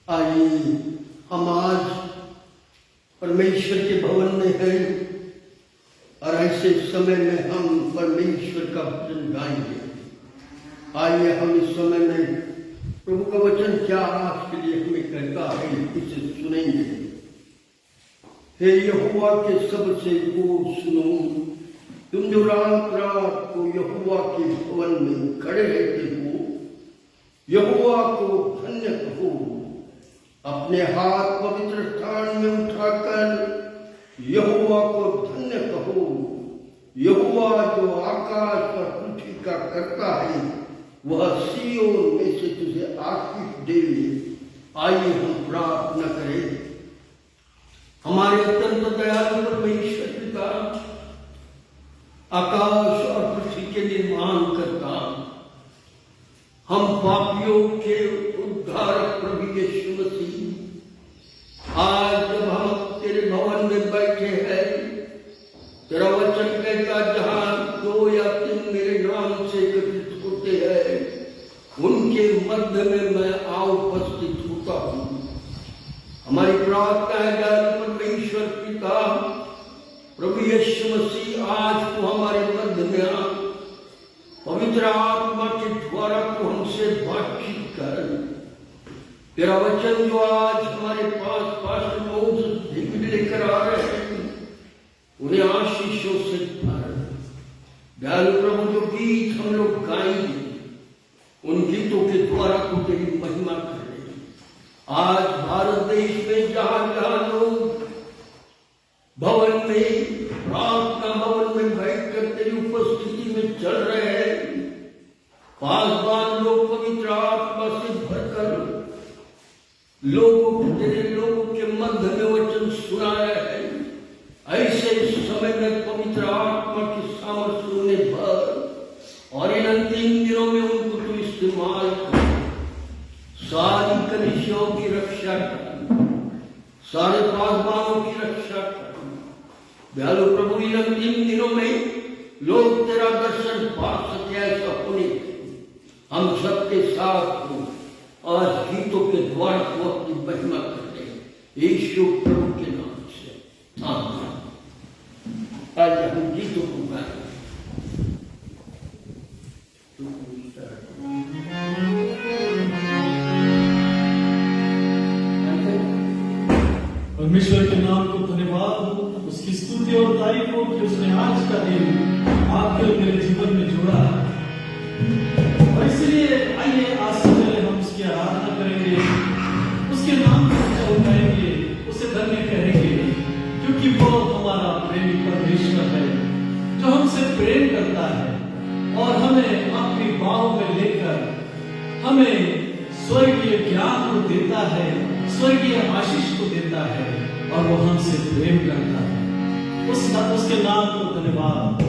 आइए हम आज परमेश्वर के भवन में हैं और ऐसे समय में हम परमेश्वर का भजन गाएंगे। आइए हम इस समय में प्रभु का वचन क्या आज के लिए हमें कहता है इसे सुनेंगे। हे यहोवा के सबसे को सुनो, तुम जो रात रात को यहोवा के भवन में खड़े रहते हो, यहोवा को धन्य कहो। अपने हाथ पवित्र स्थान में उठाकर यहोवा को धन्य कहो। यहोवा जो आकाश और पृथ्वी का करता है, वह सिय्योन में से तुझे आशीष दे। आइए हम प्रार्थना करें। हमारे अत्यंत दयालु परमेश्वर पिता, आकाश और पृथ्वी के निर्माण करता, हम पापियों के उद्धारक प्रभु यीशु मसीह, आज जब हम तेरे भवन में बैठे हैं, तेरा वचन कहता जहां 2 या 3 मेरे नाम से एकत्रित होते हैं, उनके मध्य में मैं आ उपस्थित होता हूं। हमारी प्रार्थना है दयालु परमेश्वर पिता, प्रभु यीशु मसीह, आज तो हमारे मध्य में आ, पवित्र आत्मा के द्वारा तो हमसे बातचीत कर। तेरा वचन जो आज हमारे पास पास्टर मोसेस लेकर आ रहे हैं, उन्हें आशीषों से भर। दयालु प्रभु, जो गीत हम लोग गाएंगे, उन गीतों के द्वारा तो तेरी महिमा करें। आज भारत देश में जहां जहां लोग भवन में, प्रार्थना भवन में बैठकर तेरी उपस्थिति में चल रहे हैं, पासवान लोग पवित्र आत्मा से भरकर तेरे लोगों के मध्य में वचन सुना रहे हैं। ऐसे समय में पवित्र आत्मा की सामर्थ्य उन्हें भर और इन अंतिम दिनों में उनको तू इस्तेमाल कर। सारी कलीसियाओं की रक्षा कर, सारे पासवानों की रक्षा कर। दयालु प्रभु, इन अंतिम दिनों में लोग तेरा दर्शन पा सके, ऐसा होने हम सबके साथ हो। आज गीतों के द्वारा को अपनी महिमा करते हैं यीशु प्रभु के नाम से, आमीन। आज हम गीतों को गाएंगे। परमेश्वर के नाम को धन्यवाद हो, उसकी स्तुति और तारीफ हो कि उसने आज का दिन आपके और मेरे जीवन में जोड़ा। और इसलिए आइए आज से पहले हम उसकी आराधना करेंगे, उसके नाम को ऊंचा उठाएंगे, उसे धन्य कहेंगे, क्योंकि वो हमारा प्रेमी परमेश्वर है जो हमसे प्रेम करता है और हमें अपनी बाहों में लेकर हमें स्वर्गीय ज्ञान को देता है, स्वर्गीय आशीष को देता है और वो हमसे प्रेम करता है। उसके नाम को धन्यवाद।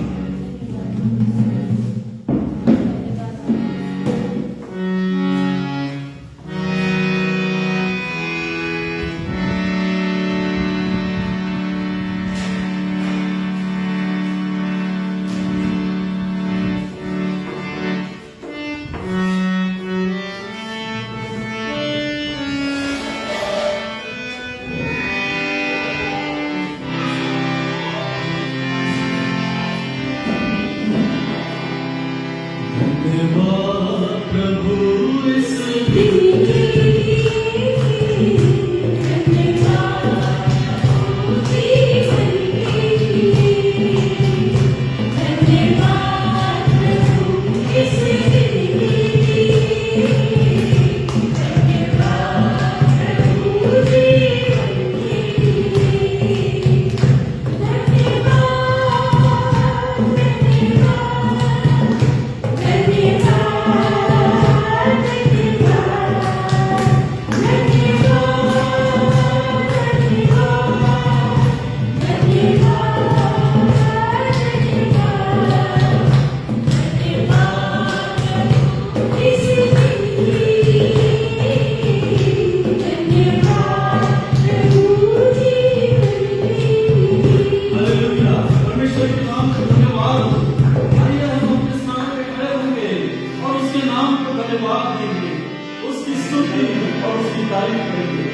उसकी स्तुति और उसकी तारीफ करेंगे।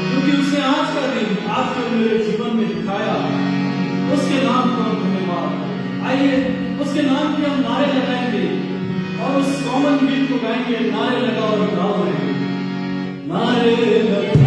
क्योंकि उसने आज का दिन आपके मेरे जीवन में दिखाया, उसके नाम को हम धन्यवाद। आइए उसके नाम के हम नारे लगाएंगे और उस कॉमन गीत को गाएंगे। नारे लगाओ और गाओ रे, नारे लगाओ।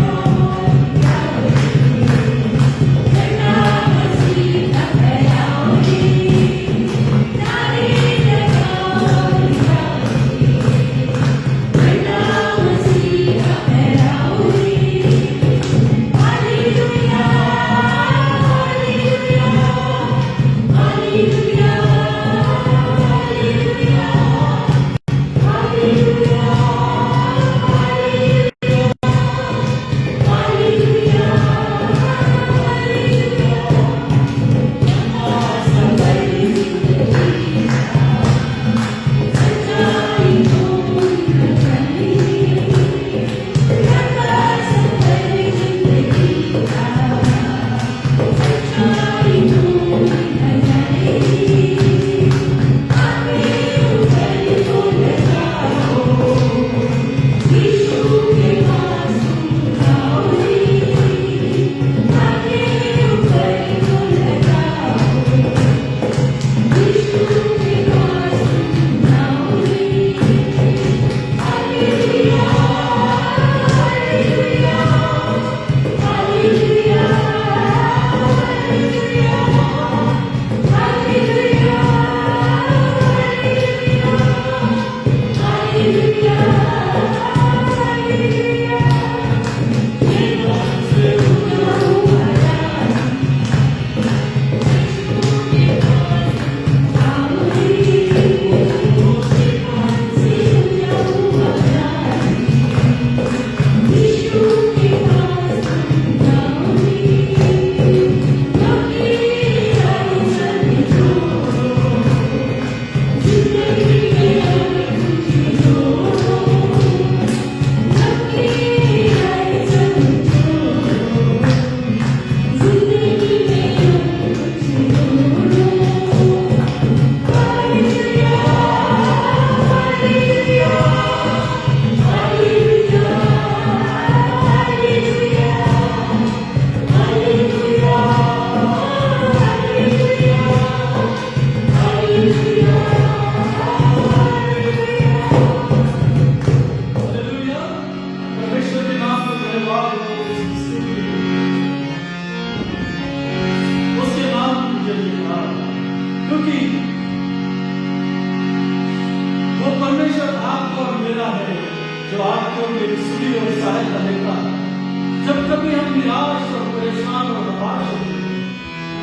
जब कभी हम निराश और परेशान और हताश होते हैं,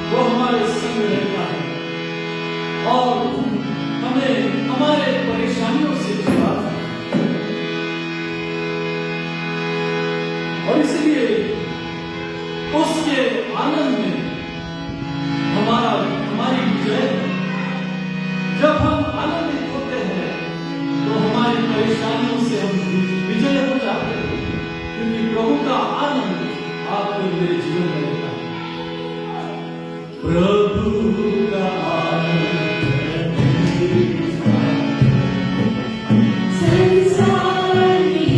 वो हमारे संग रहता है और हमें हमारे परेशानियों से छुड़ाता है। और इसलिए उसके आनंद में हमारी विजय। जब हम आनंदित होते हैं तो हमारी परेशानियों से हम विजय हो जाते हैं, क्योंकि प्रभु का आनंद आपके मेरे जीवन में रहता है। प्रभु का आनंद संसार में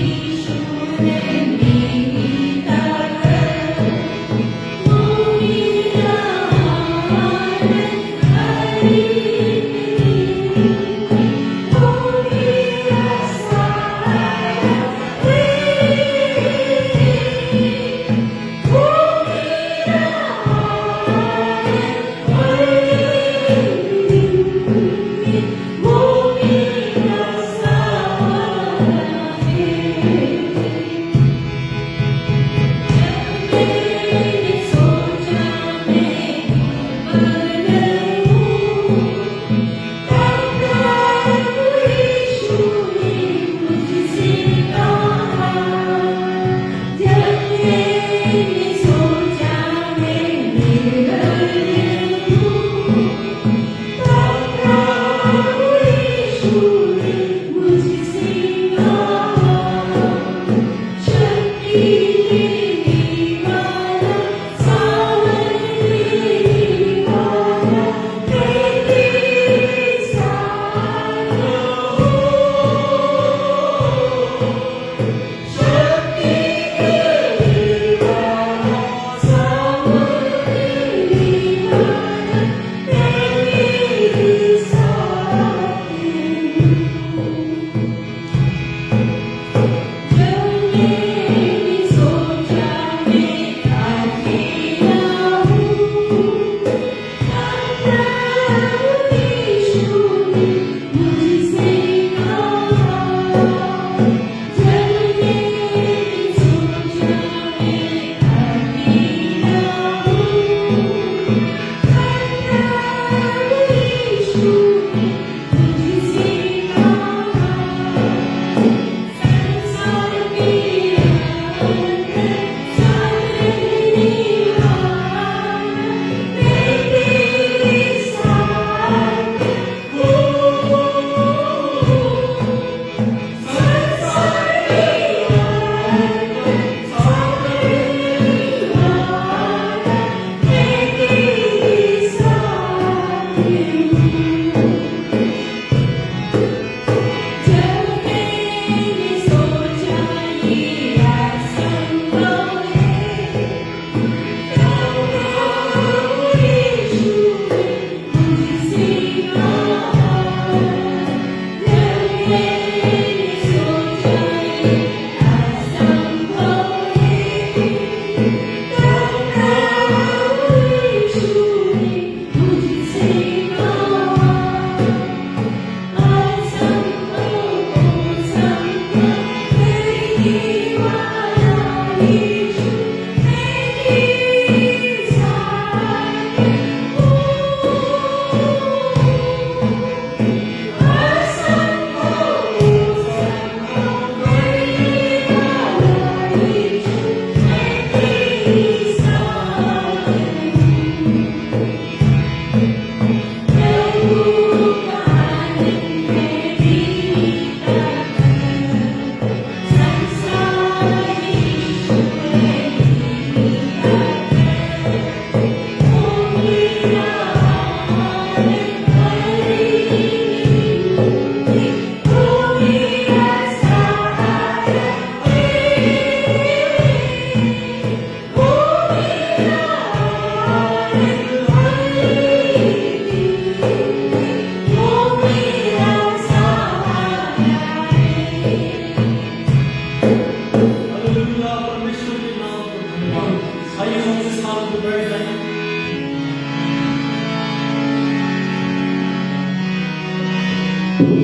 प्रभु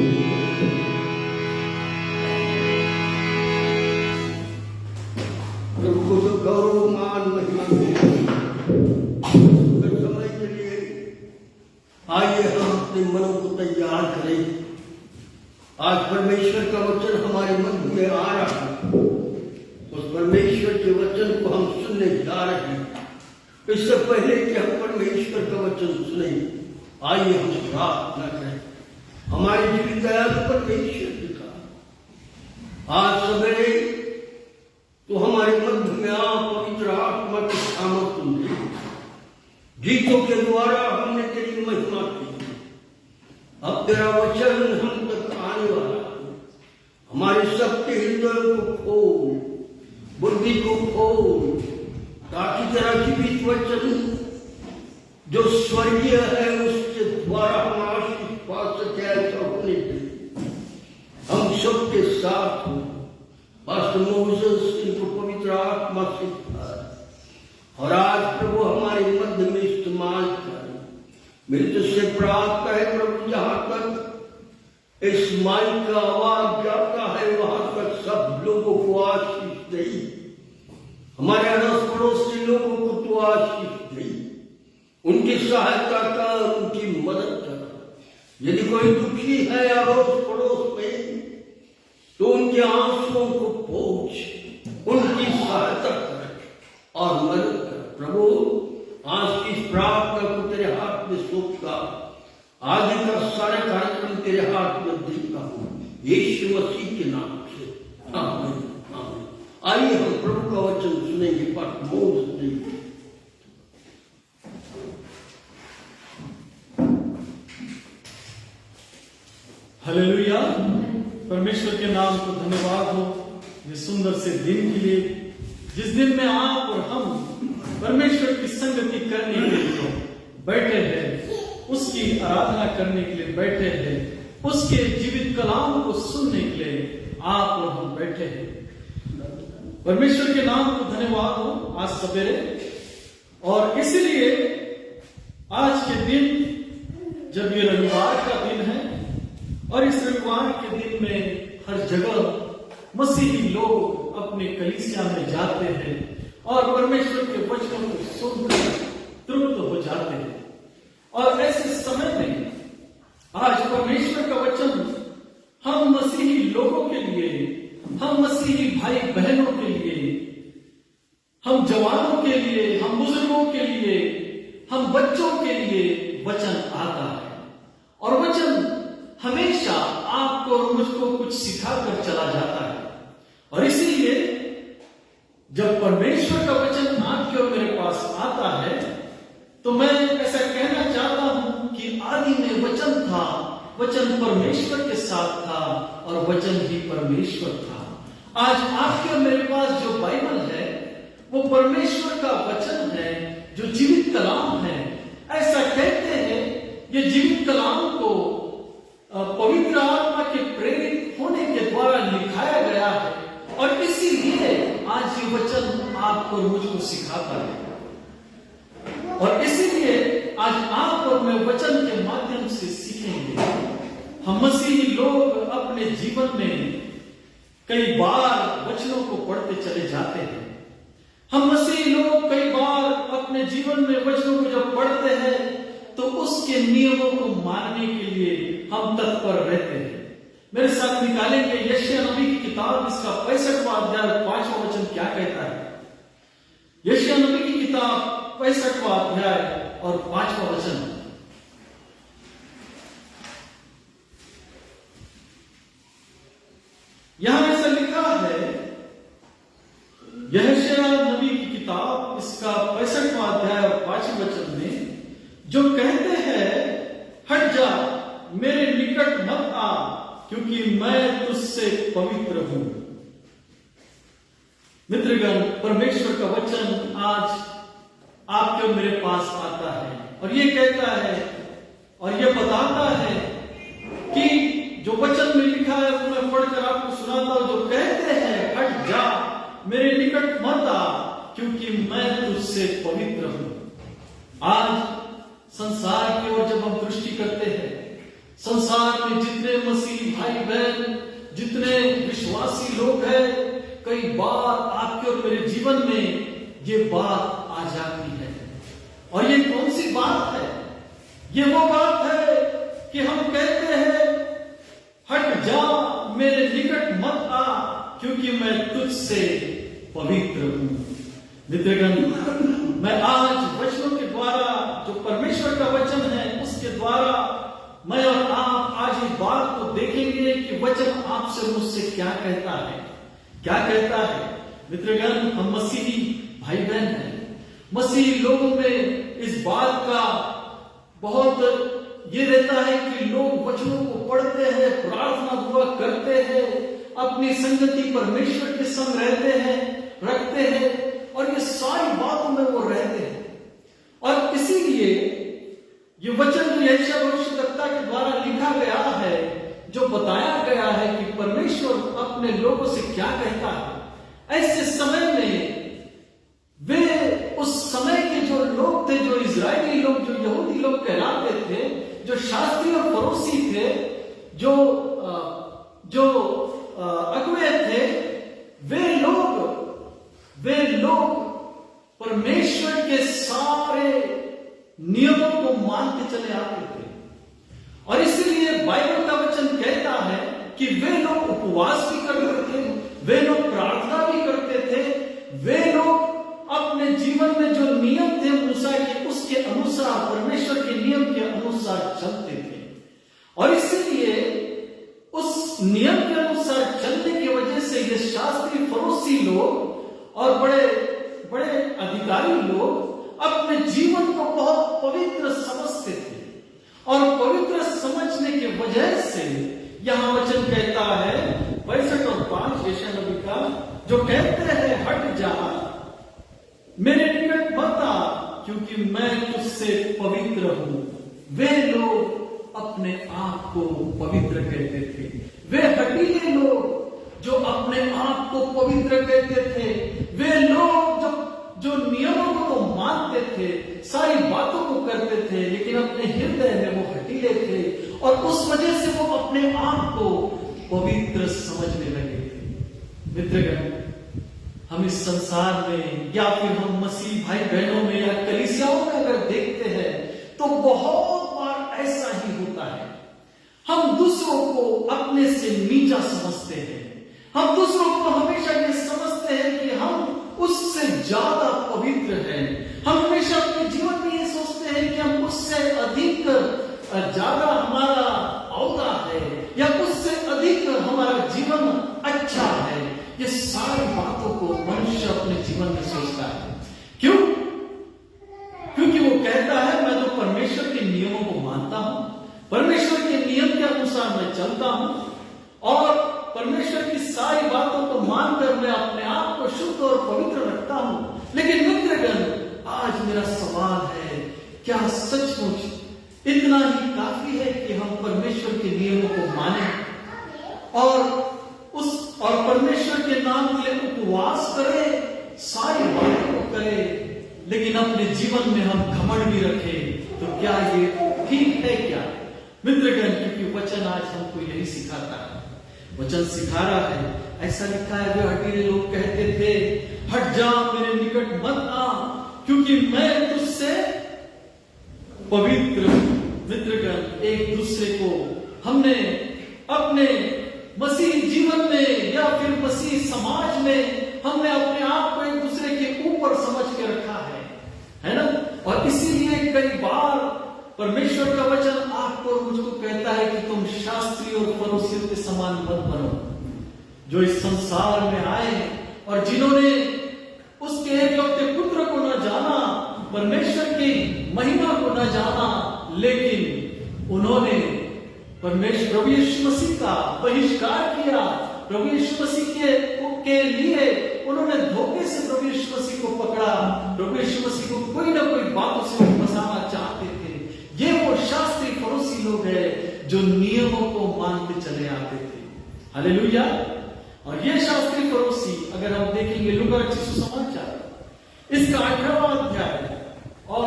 को तो गौरव मान महिमा समय के लिए आइए हम अपने मनों को तैयार करें। आज परमेश्वर का वचन हमारे मन में आ रहा है, उस परमेश्वर के वचन को हम सुनने जा रहे हैं। इससे पहले कि हम परमेश्वर का वचन सुने, आइए हम प्रार्थना करें। हमारे जीवित दयालु परमेश्वर पिता, आज सवेरे तो हमारे मध्य में आप पवित्र आत्मा की सामर्थ्य दे। गीतों के द्वारा हमने तेरी महिमा की। अब तेरा वचन हम तक आने वाला है। हमारे सबके हृदयों को खोल, बुद्धि को खोल, ताकि तेरा जीवित वचन जो स्वर्गीय है उसके द्वारा हम आशीष पा सके। ऐसा होने दे। हम सबके साथ हो। पास्टर मोसेस इनको पवित्र आत्मा से और आज प्रभु हमारे मध्य में इस्तेमाल कर। मेरी तुझसे प्रार्थना है प्रभु, जहां तक इस माइक का आवाज जाता है वहां तक सब लोगों को आशीष दे। हमारे अड़ोस पड़ोसी लोगों को तो आशीष दे। उनकी सहायता कर, उनकी मदद कर। यदि कोई दुखी है अड़ोस पड़ोस में तो उनके आंसुओं को पोंछ, उनकी सहायता कर और मदद कर। प्रभु आज की इस प्रार्थना को तेरे हाथ में सौंपता, आगे का सारा कार्यक्रम तेरे हाथ में देता हूं, यीशु मसीह के नाम से, आमीन, आमीन। आइए हम प्रभु का वचन सुनेंगे। पाठ मोद सुनेंगे। हालेलुया। परमेश्वर के नाम को धन्यवाद हो ये सुंदर से दिन के लिए, जिस दिन में आप और हम परमेश्वर की संगति करने के लिए बैठे हैं, उसकी आराधना करने के लिए बैठे हैं, उसके जीवित कलाम को सुनने के लिए आप और हम बैठे हैं। परमेश्वर के नाम को धन्यवाद हो आज सवेरे। और इसलिए आज के दिन, जब ये रविवार का दिन है और इस रविवार के दिन में हर जगह मसीही लोग अपने कलीसिया में जाते हैं और परमेश्वर के वचनों को सुनकर तृप्त हो जाते हैं। और ऐसे समय में आज परमेश्वर का वचन हम मसीही लोगों के लिए, हम मसीही भाई बहनों के लिए, हम जवानों के लिए, हम बुजुर्गों के लिए, हम बच्चों के लिए वचन आता है। और वचन हमेशा आपको और मुझको कुछ सिखाकर चला जाता है। और इसीलिए जब परमेश्वर का वचन आपके और मेरे पास आता है तो मैं ऐसा कहना चाहता हूं कि आदि में वचन था, वचन परमेश्वर के साथ था और वचन ही परमेश्वर था। आज आपके और मेरे पास जो बाइबल है वो परमेश्वर का वचन है जो जीवित कलाम है। ऐसा कहते हैं ये जीवित कलाम को पवित्र आत्मा के प्रेरित होने के द्वारा लिखाया गया है और इसीलिए आज ये वचन आपको और मुझको सिखाता है। और इसीलिए आज आप और मैं वचन के माध्यम से सीखेंगे। हम मसीही लोग अपने जीवन में कई बार वचनों को पढ़ते चले जाते हैं। हम मसीही लोग कई बार अपने जीवन में वचनों को जब पढ़ते हैं तो उसके नियमों को मानने के लिए हम तत्पर रहते हैं। मेरे साथ निकालेंगे यशायाह नबी की किताब, इसका 65वां अध्याय 5वां वचन क्या कहता है। यशायाह नबी की किताब 65वां अध्याय और 5वां वचन। यहां ऐसा लिखा है, यशायाह नबी की किताब इसका 65वां अध्याय और 5वें वचन में जो कहते हैं, हट जा, मेरे निकट मत आ, क्योंकि मैं तुझसे पवित्र हूं। मित्रगण, परमेश्वर का वचन आज आपके और मेरे पास आता है और ये कहता है और ये बताता है कि जो वचन में लिखा है वो मैं पढ़कर आपको सुनाता हूं। जो कहते हैं, हट जा, मेरे निकट मत आ, क्योंकि मैं तुझसे पवित्र हूं। आज संसार की ओर जब हम दृष्टि करते हैं, संसार में जितने मसीह भाई बहन, जितने विश्वासी लोग हैं, कई बार आपके और मेरे जीवन में ये बात आ जाती है। और ये कौन सी बात है? ये वो बात है कि हम कहते हैं, हट जा मेरे निकट मत आ, क्योंकि मैं तुझसे पवित्र हूं। मित्रगण, मैं आज वचनों के द्वारा, जो परमेश्वर का वचन है उसके द्वारा मैं और आप आज इस बात को देखेंगे कि वचन आपसे मुझसे क्या कहता है। क्या कहता है? मित्रगण, हम मसीही भाई बहन हैं। मसीही लोगों में इस बात का बहुत ये रहता है कि लोग वचनों को पढ़ते हैं, प्रार्थना दुआ करते हैं, अपनी संगति परमेश्वर के संग रहते हैं, रखते हैं, और ये सारी बातों में वो रहते हैं। और इसीलिए ये वचन जो यशायाह भविष्यद्वक्ता के द्वारा लिखा गया है, जो बताया गया है कि परमेश्वर अपने लोगों से क्या कहता है, ऐसे समय में वे उस समय के जो लोग थे, जो इजरायली लोग, जो यहूदी लोग कहलाते थे, जो शास्त्री और फरीसी थे, जो अगुवे थे, वे लोग परमेश्वर के सारे नियमों को मान के चले आते थे। और इसलिए बाइबल का वचन कहता है कि वे लोग उपवास भी करते थे, वे लोग प्रार्थना भी करते थे, वे लोग अपने जीवन में जो नियम थे मूसा के, उसके अनुसार, परमेश्वर के नियम के अनुसार चलते थे। और इसलिए उस नियम के अनुसार चलने की वजह से ये शास्त्री फरीसी लोग और बड़े बड़े अधिकारी लोग अपने जीवन को बहुत पवित्र समझते थे। और पवित्र समझने की वजह से यहां वचन कहता है 65 और 5 यशायाह नबी का, जो कहते हैं, हट जा मेरे निकट मत आ, क्योंकि मैं तुझसे पवित्र हूं। वे लोग अपने आप को पवित्र कहते थे। वे हठीले लोग जो अपने आप को पवित्र कहते थे, वे लोग जो नियमों को तो मानते थे, सारी बातों को करते थे, लेकिन अपने हृदय में वो हठीले थे, और उस वजह से वो अपने आप को पवित्र समझने लगे थे। मित्रगण, हम इस संसार में या फिर हम मसीह भाई बहनों में या कलीसियाओं में अगर देखते हैं तो बहुत बार ऐसा ही होता है। हम दूसरों को अपने से नीचा समझते हैं। हम दूसरों को हमेशा ये समझते हैं कि हम उससे ज्यादा पवित्र हैं। हम हमेशा अपने जीवन में ये सोचते हैं कि हम उससे अधिक ज्यादा हमारा औदा है, या उससे अधिक हमारा जीवन अच्छा है। ये सारी बातों को मनुष्य अपने जीवन में सोचता है। क्यों? क्योंकि वो कहता है, मैं तो परमेश्वर के नियमों को मानता हूं, परमेश्वर के नियम के अनुसार मैं चलता हूं, और परमेश्वर की सारी बातों को मानकर मैं अपने आप को शुद्ध और पवित्र रखता हूं। लेकिन मित्रगण, आज मेरा सवाल है, क्या सचमुच इतना ही काफी है कि हम परमेश्वर के नियमों को माने और परमेश्वर के नाम के लिए उपवास करें, सारी बातों को करें, लेकिन अपने जीवन में हम घमंड भी रखें? तो क्या ये ठीक है क्या? मित्रगण, क्योंकि वचन आज हमको यही सिखाता है। वचन सिखा रहा है, ऐसा लिखा है, वे हठीले लोग कहते थे, हट जा मेरे निकट मत आ, क्योंकि मैं तुझसे पवित्र हूं। मित्रगण, एक दूसरे को हमने अपने मसीह जीवन में या फिर मसीह समाज में हमने अपने आप को एक दूसरे के ऊपर समझ के रखा है ना? और इसीलिए कई बार परमेश्वर का वचन आपको और मुझको कहता है कि तुम शास्त्री और फरीसियों के समान मत बनो, जो इस संसार में आए और जिन्होंने उसके एकलौते पुत्र को न जाना, परमेश्वर की महिमा को न जाना, लेकिन उन्होंने परमेश्वर प्रभु यीशु मसीह का बहिष्कार किया। प्रभु यीशु मसीह के लिए उन्होंने धोखे से प्रभु यीशु मसीह को पकड़ा। प्रभु यीशु मसीह को कोई ना कोई बातों से फंसाना चाहते थे। ये वो शास्त्री फरीसी लोग हैं जो नियमों को मानते चले आते थे। हालेलुया। और ये शास्त्री फरीसी, अगर हम देखेंगे लूका रचित सुसमाचार इसका 18वां अध्याय और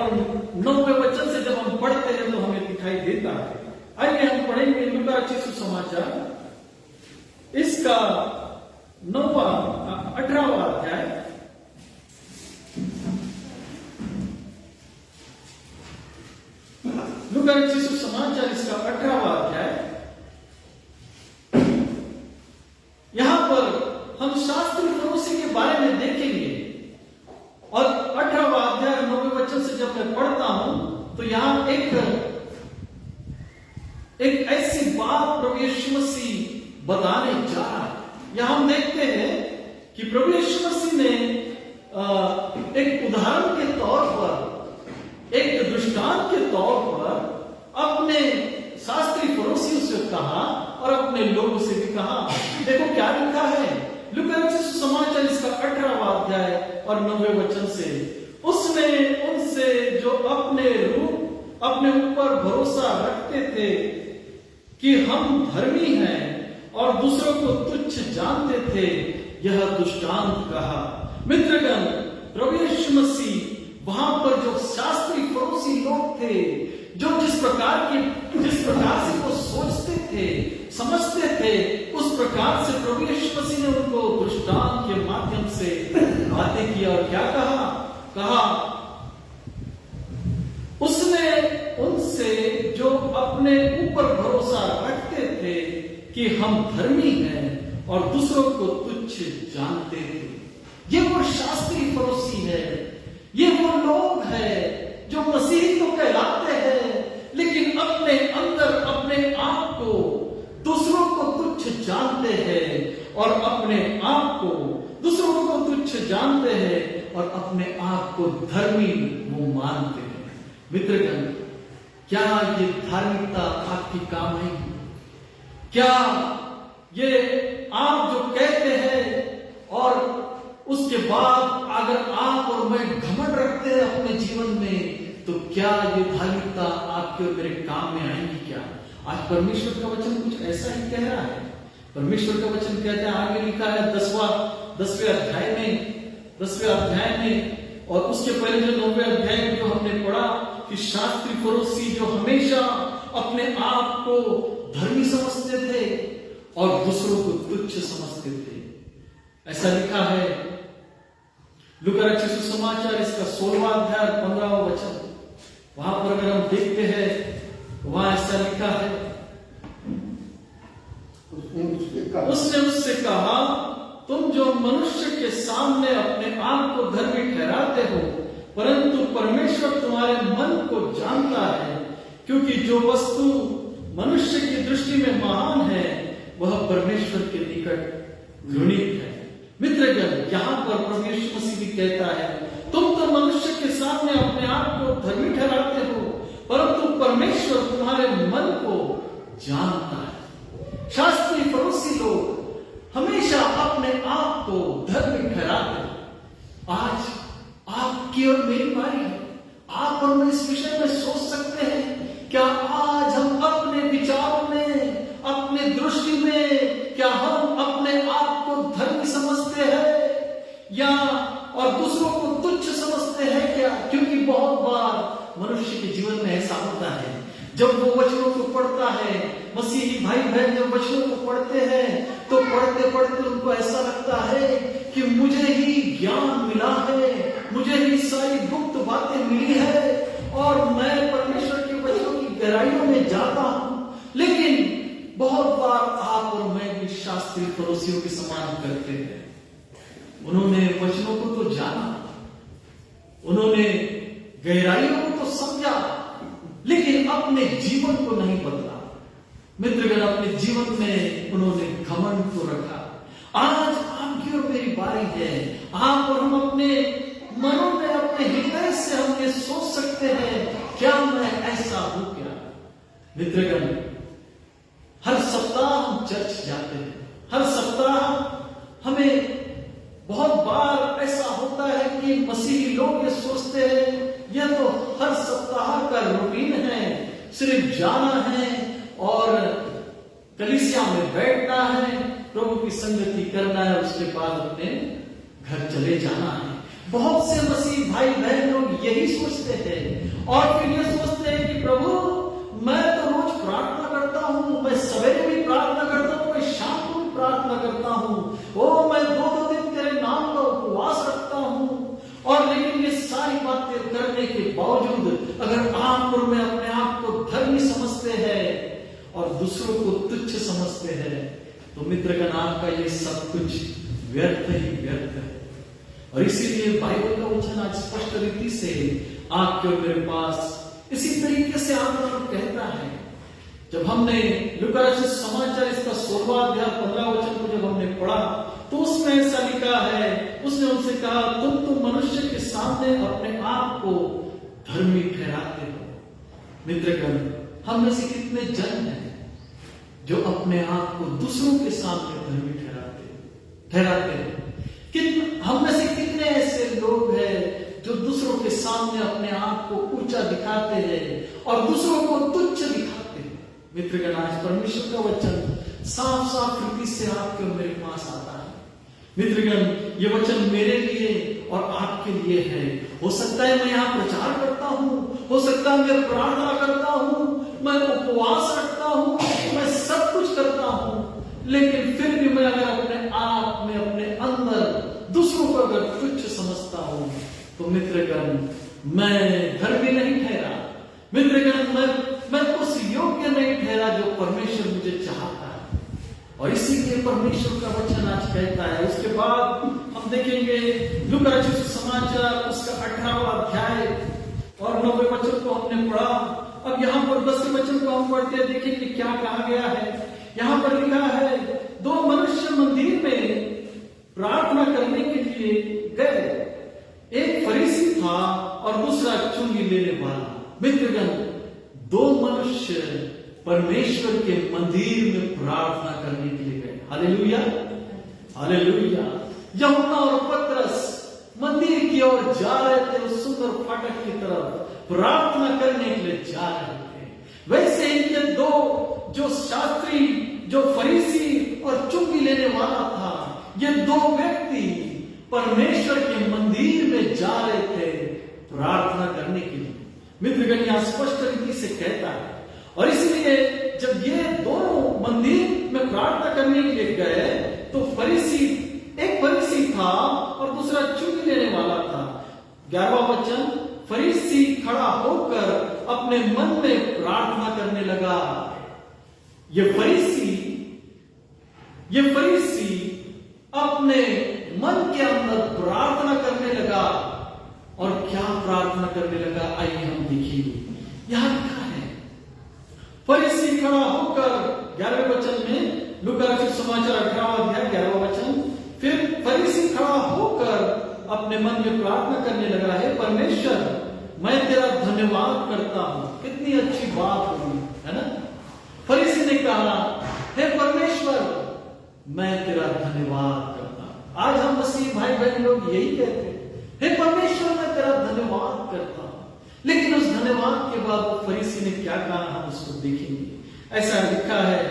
9वें वचन से जब हम पढ़ते हैं तो हमें दिखाई देता है। आइए हम पढ़ेंगे लूका रचित सुसमाचार इसका 18वां अध्याय। लूका रचित सुसमाचार इसका 18वां अध्याय। यहां पर हम शास्त्री फरोशी के बारे में देखेंगे और 18वां अध्याय 9वें वचन से जब मैं पढ़ता हूं तो यहां एक ऐसी बात प्रभु यीशु मसीह बताने जा रहा है। यहां हम देखते हैं कि प्रभु यीशु मसीह ने एक उदाहरण के तौर पर, एक दृष्टांत के तौर पर अपने शास्त्री फरोशियों से कहा और अपने लोगों से भी कहा। देखो क्या लिखा है लूका रचित सुसमाचार इसका 18वां अध्याय और 9वें वचन से। उसने उनसे जो अपने ऊपर भरोसा रखते थे कि हम धर्मी हैं और दूसरों को तुच्छ जानते थे, यह दृष्टांत कहा। मित्रगण, प्रभु यीशु मसीह वहां पर जो शास्त्री फरोशी लोग थे, जो जिस प्रकार से वो सोचते थे, समझते थे, उस प्रकार से प्रभु यीशु मसीह ने उनको दृष्टांत के माध्यम से बातें की। और क्या कहा उसने उनसे जो अपने ऊपर भरोसा रखते थे कि हम धर्मी हैं और दूसरों को तुच्छ जानते थे। ये वो शास्त्री फरोशी है, ये वो लोग हैं जो मसीही तो कहलाते हैं लेकिन अपने अंदर अपने आप को दूसरों को तुच्छ जानते हैं और अपने आप को दूसरों को तुच्छ जानते हैं और अपने आप को धर्मी वो मानते हैं। मित्रगण, क्या ये धार्मिकता आपकी काम है? क्या ये आप जो कहते हैं और उसके बाद अगर आप और मैं घमंड रखते हैं अपने जीवन में, तो क्या ये धार्मिकता आपके और मेरे काम में आएंगी? क्या आज परमेश्वर का वचन कुछ ऐसा ही कह रहा है। परमेश्वर का वचन कहते हैं, आगे लिखा है 10वें अध्याय में और उसके पहले जो 9वें अध्याय में जो हमने पढ़ा कि शास्त्री फरोशी जो हमेशा अपने आप को धर्मी समझते थे और दूसरों को तुच्छ समझते थे। ऐसा लिखा है लूका रचित सुसमाचार इसका 16वां अध्याय 15वां वचन। वहां पर अगर हम देखते हैं वहां ऐसा लिखा है, उसने उससे कहा, तुम जो मनुष्य के सामने अपने आप को धर्मी ठहराते हो, परंतु परमेश्वर तुम्हारे मन को जानता है, क्योंकि जो वस्तु मनुष्य की दृष्टि में महान है वह परमेश्वर के निकट घृणित है। मित्रगण, यहां पर प्रभु यीशु मसीह भी कहता है, तुम तो मनुष्य के सामने अपने आप को धर्मी ठहराते हो, परंतु परमेश्वर तुम्हारे मन को जानता है। शास्त्री फरोशी लोग हमेशा अपने आप को धर्मी ठहराते हैं। आज आपकी और मेरी बारी है। आप और मैं इस विषय में सोच सकते हैं, क्या आज हम अपने विचारों में, अपने दृष्टि में, क्या हम अपने आप को धर्मी समझते हैं या और दूसरों को तुच्छ समझते हैं? क्या क्योंकि बहुत बार मनुष्य के जीवन में ऐसा होता है, जब वो वचनों को पढ़ता है, मसीही भाई बहन जब वचनों को पढ़ते हैं तो पढ़ते पढ़ते उनको ऐसा लगता है कि मुझे ही ज्ञान मिला है, मुझे ही सारी गुप्त बातें मिली है और मैं परमेश्वर के वचनों की गहराइयों में जाता हूं। लेकिन बहुत बार आप और मैं भी शास्त्री फरोशियों के समान करते हैं। उन्होंने वचनों को तो जाना, उन्होंने गहराइयों को तो समझा, लेकिन अपने जीवन को नहीं बदला। मित्रगण, अपने जीवन में उन्होंने घमंड को रखा। आज आपकी और मेरी बारी है। आप और हम अपने मनों में, अपने हृदय से हम ये सोच सकते हैं, क्या मैं ऐसा हूं क्या? मित्रगण, हर सप्ताह हम चर्च जाते हैं। हर सप्ताह हमें बहुत बार ऐसा होता है कि मसीही लोग ये सोचते हैं, यह तो हर सप्ताह का रूटीन है, सिर्फ जाना है और कलीसिया में बैठना है, प्रभु की संगति करना है, उसके बाद अपने घर चले जाना है। बहुत से मसीह भाई बहन लोग यही सोचते हैं और फिर ये सोचते हैं कि प्रभु मैं तो रोज प्रार्थना समझते हैं और दूसरों को तुच्छ समझते हैं, तो मित्रगण आपका ये सब कुछ व्यर्थ ही व्यर्थ है। और इसीलिए बाइबल का वचन आज स्पष्ट रीति से आपके और मेरे पास इसी तरीके से आपको कहता है। जब हमने लूका रचित समाचार इसका 16वां अध्याय 15 वचन को जब हमने पढ़ा, तो उसमें ऐसा लिखा है, उसने उनसे कहा, तुम तो मनुष्य के सामने अपने आप को धर्मी ठहराते हो। मित्रगण, हम में से कितने जन हैं जो अपने आप को दूसरों के सामने धर्मी ठहराते हैं? हम में से कितने ऐसे लोग हैं जो दूसरों के सामने अपने आप को ऊंचा दिखाते हैं और दूसरों को तुच्छ दिखाते हैं? मित्रगण, आज परमेश्वर का वचन साफ साफ रीति से आपके और मेरे पास आता है। मित्रगण, ये वचन मेरे लिए और आपके लिए है। हो सकता है मैं यहाँ प्रचार करता हूँ, हो सकता है मैं प्रार्थना करता हूँ, मैं उपवास रखता हूँ, मैं सब कुछ करता हूँ, लेकिन फिर भी मैं अगर अपने आप में, अपने अंदर दूसरों को अगर तुच्छ समझता हूँ, तो मित्रगण मैं धर्मी नहीं ठहरा। मित्रगण, मैं उस योग्य नहीं ठहरा जो परमेश्वर मुझे चाहता है। और इसीलिए परमेश्वर का वचन आज कहता है। उसके बाद हम देखेंगे लूका रचित समाचार उसका 18वां अध्याय और 9वें वचन को हमने पढ़ा। अब यहाँ पर 10वें वचन को हम पढ़ते हैं, देखेंगे क्या कहा गया है। यहाँ पर लिखा है, दो मनुष्य मंदिर में प्रार्थना करने के लिए गए, एक फरीसी था और दूसरा चुंगी लेने वाला। मित्रगण, दो मनुष्य परमेश्वर के मंदिर में प्रार्थना करने के लिए गए। Hallelujah, hallelujah. यूहन्ना और पतरस मंदिर की ओर जा रहे थे, उस सुंदर फाटक की तरफ प्रार्थना करने के लिए जा रहे थे। वैसे ही ये दो, जो शास्त्री, जो फरीसी और चुंगी लेने वाला था, ये दो व्यक्ति परमेश्वर के मंदिर में जा रहे थे प्रार्थना करने के लिए। मित्रगण, यहां स्पष्ट रीति से कहता है। और इसलिए जब ये दोनों मंदिर में प्रार्थना करने के लिए गए, तो एक फरीसी था और दूसरा चुंगी लेने वाला था। 11वां वचन, फरीसी खड़ा होकर अपने मन में प्रार्थना करने लगा। ये फरीसी अपने मन के अंदर प्रार्थना करने लगा। और क्या प्रार्थना करने लगा, आइए हम देखेंगे। यहां लिखा है, फरीसी खड़ा होकर 11वें वचन में, लूका रचित समाचार 18वां अध्याय 11वां वचन, फिर फरीसी खड़ा होकर अपने मन में प्रार्थना करने लगा, है परमेश्वर, मैं तेरा धन्यवाद करता हूं। कितनी अच्छी बात हुई है ना। फरीसी ने कहा, हे परमेश्वर, मैं तेरा धन्यवाद करता हूं। आज हम मसीह भाई बहन लोग यही कहते हैं, हे परमेश्वर, मैं तेरा धन्यवाद करता हूं। लेकिन उस धन्यवाद के बाद फरीसी ने क्या कहा, हम उसको देखेंगे। ऐसा लिखा है,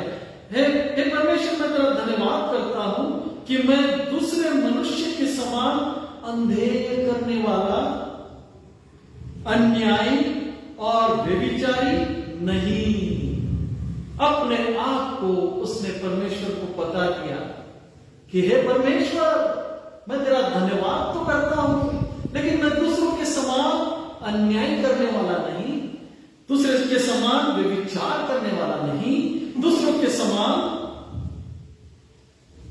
हे परमेश्वर, मैं तेरा धन्यवाद करता हूं कि मैं दूसरे मनुष्य के समान अंधेर करने वाला, अन्यायी और व्यभिचारी नहीं। अपने आप को उसने परमेश्वर को बता दिया कि हे परमेश्वर, मैं तेरा धन्यवाद तो करता हूं, लेकिन मैं दूसरों के समान अन्याय करने वाला नहीं, दूसरे के समान व्यभिचार करने वाला नहीं, दूसरों के समान,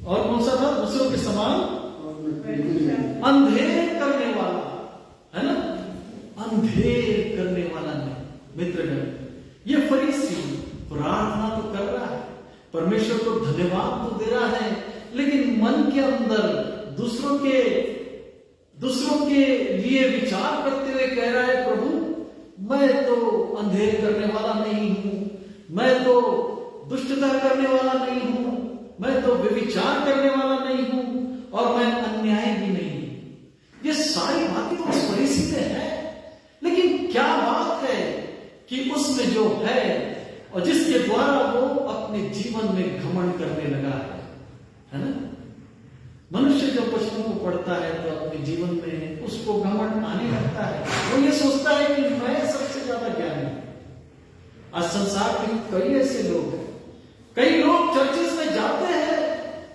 और कौन सा था, दूसरों के समान अंधेर करने वाला, है ना, अंधेर करने वाला नहीं। मित्रगण, ये फरीसी प्रार्थना तो कर रहा है, परमेश्वर को धन्यवाद तो दे रहा है, लेकिन मन के अंदर दूसरों के लिए विचार करते हुए कह रहा है, प्रभु, मैं तो अंधेर करने वाला नहीं हूं, मैं तो दुष्टता करने वाला नहीं हूं, मैं तो व्यभिचार करने वाला नहीं हूं, और मैं अन्याय भी नहीं हूं। ये सारी बातें तो उस फरीसी में है, लेकिन क्या बात है कि उसमें जो है और जिसके द्वारा वो अपने जीवन में घमंड करने लगा है ना। मनुष्य जब वचनों को पढ़ता है तो अपने जीवन में उसको घमंड आने लगता है, वो ये सोचता है कि मैं सबसे ज्यादा ज्ञानी हूं। आज संसार में कई ऐसे लोग हैं, कई लोग चर्चिस में जाते हैं,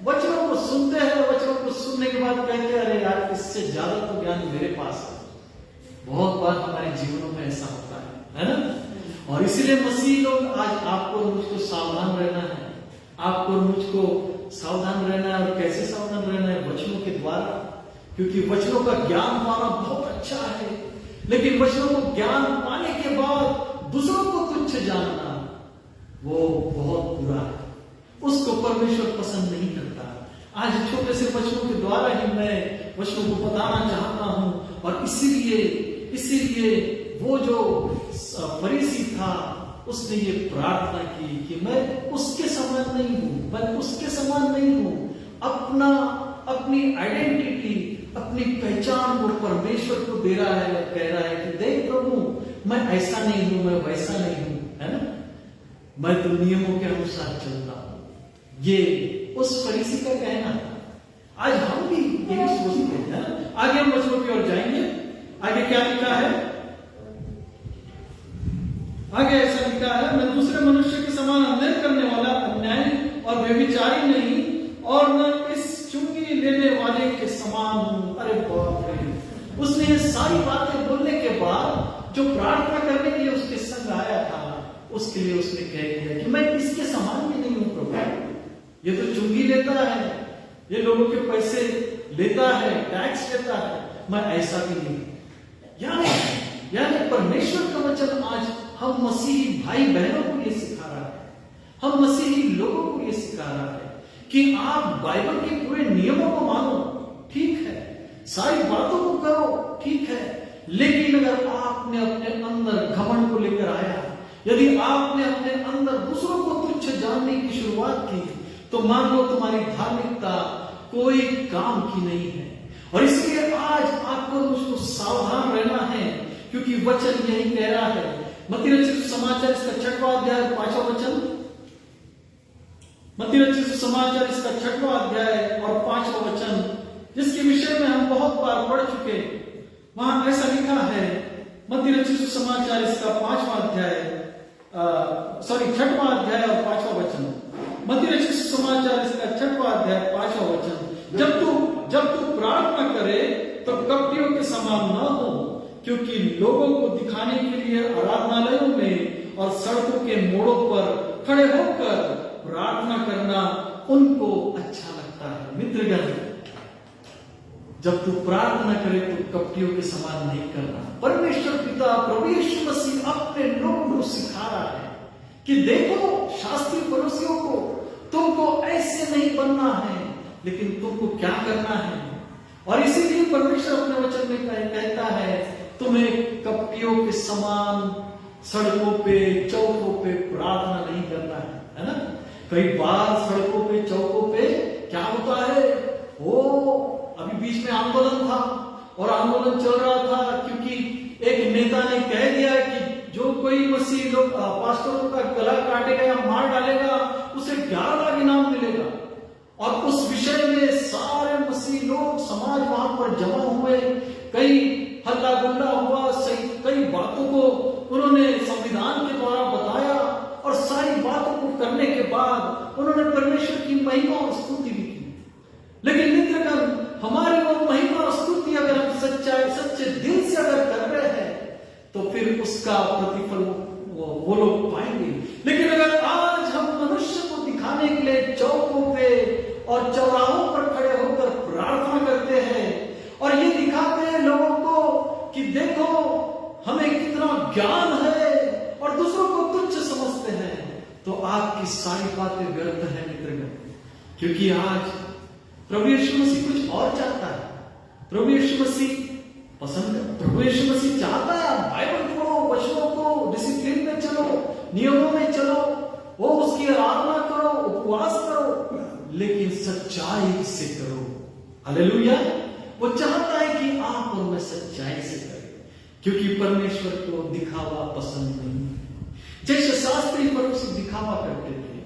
वचनों को सुनते हैं, वचनों को सुनने के बाद कहते हैं, अरे यार, इससे ज्यादा तो ज्ञान मेरे पास है। बहुत बार हमारे जीवनों में ऐसा होता है ना। और इसलिए मसीह लोग आज आपको और मुझको सावधान रहना है, आपको और मुझको सावधान रहना है। और कैसे सावधान रहना है? वचनों के द्वारा, क्योंकि वचनों का ज्ञान पाना बहुत अच्छा है, लेकिन वचनों को ज्ञान पाने के बाद दूसरों को तुच्छ जानना वो बहुत बुरा है, उसको परमेश्वर पसंद नहीं करता। आज छोटे से वचनों के द्वारा ही मैं वचनों को बताना चाहता हूं। और इसीलिए वो जो फरीसी था उसने ये प्रार्थना की कि मैं उसके समान नहीं हूं, मैं उसके समान नहीं हूं। अपनी आइडेंटिटी, अपनी पहचान वो परमेश्वर को दे रहा है, कह रहा है कि देख प्रभु मैं ऐसा नहीं हूं, मैं वैसा नहीं हूं, है ना, मैं तो नियमों के अनुसार चलता हूं। ये उस फरीसी का कहना था। आज हम भी यही सोचते हैं ना। आगे हम वचनों की ओर जाएंगे। आगे क्या लिखा है? आगे ऐसा लिखा है, मैं दूसरे मनुष्य के समान अन्याय करने वाला, अन्याय और व्यभिचारी नहीं, और न इस चुंगी लेने वाले के समान हूं। अरे बाप रे! उसने ये सारी बातें बोलने के बाद जो प्रार्थना करने के लिए उसके संग आया था, उसके लिए उसने कह दिया कि मैं इसके समान भी नहीं हूं प्रभु। ये तो चुंगी लेता है, ये लोगों के पैसे लेता है, टैक्स लेता है, मैं ऐसा भी नहीं। यानी परमेश्वर का वचन आज हम मसीही भाई बहनों को ये सिखा रहा है, हम मसीही लोगों को ये सिखा रहा है कि आप बाइबल के पूरे नियमों को मानो, ठीक है, सारी बातों को करो, ठीक है, लेकिन अगर आपने अपने अंदर घमंड को लेकर आया, यदि आपने अपने अंदर दूसरों को तुच्छ जानने की शुरुआत की, तो मान लो तुम्हारी धार्मिकता कोई काम की नहीं है। और इसलिए आज आपको मुझको सावधान रहना है, क्योंकि वचन यही कह रहा है। मत्ती रचित सुसमाचार इसका 6वां अध्याय 5वां वचन, मत्ती रचित सुसमाचार इसका 6वां अध्याय और 5वां वचन, जिसके विषय में हम बहुत बार पढ़ चुके। वहां ऐसा लिखा है, मत्ती रचित सुसमाचार इसका 5वां अध्याय 6वां अध्याय और 5वां वचन, मत्ती रचित सुसमाचार इसका 6वां अध्याय 5वां वचन, जब तू प्रार्थना करे तो कपटियों के समान न हो, क्योंकि लोगों को दिखाने के लिए आराधनालयों में और सड़कों के मोड़ों पर खड़े होकर प्रार्थना करना उनको अच्छा लगता है। मित्रगण, जब तू प्रार्थना करे तो कपटियों के समान नहीं करना। परमेश्वर पिता प्रभु यीशु मसीह अपने लोगों को सिखा रहा है कि देखो शास्त्री फरीसियों को, तुमको ऐसे नहीं बनना है, लेकिन तुमको क्या करना है। और इसीलिए परमेश्वर अपने वचन में कहता है, तुम्हें कपटियों के समान सड़कों पे चौकों पे प्रार्थना नहीं करना है ना। कई बार सड़कों पे चौकों पे क्या होता है, अभी बीच में आंदोलन था और आंदोलन चल रहा था, क्योंकि एक नेता ने कह दिया कि जो कोई मसीह लोग पास्टरों का गला काटेगा या मार डालेगा उसे 11 लाख इनाम मिलेगा। और उस विषय में सारे मसीह लोग समाज वहां पर जमा हुए, कई हल्ला गुल्ला हुआ, कई बातों को उन्होंने संविधान के द्वारा बताया, और सारी बातों को करने के बाद उन्होंने परमेश्वर की महिमा और स्तुति भी की। लेकिन मित्रगण, हमारी वो महिमा और स्तुति अगर हम सच्चे दिल से अगर कर रहे हैं तो फिर उसका प्रतिफल वो लोग पाएंगे। लेकिन अगर आज हम मनुष्य को दिखाने के लिए चौकों पे और चौराहों पर खड़े होकर प्रार्थना करते हैं और ये दिखाते हैं लोगों को कि देखो हमें कितना ज्ञान है, और दूसरों को तुच्छ समझते हैं, तो आपकी सारी बातें व्यर्थ है मित्रगण। क्योंकि आज प्रभु यीशु मसीह कुछ और चाहता है। प्रभु यीशु मसीह पसंद है, प्रभु यीशु मसीह चाहता है बाइबल पढ़ो, वचनों को, डिसिप्लिन में चलो, नियमों में चलो, वो उसकी आराधना करो, उपवास करो, लेकिन सच्चाई से करो। हालेलुया। वो चाहता है कि आप और मैं सच्चाई से करें, क्योंकि परमेश्वर को दिखावा पसंद नहीं है। जैसे शास्त्री फरीसी दिखावा करते थे,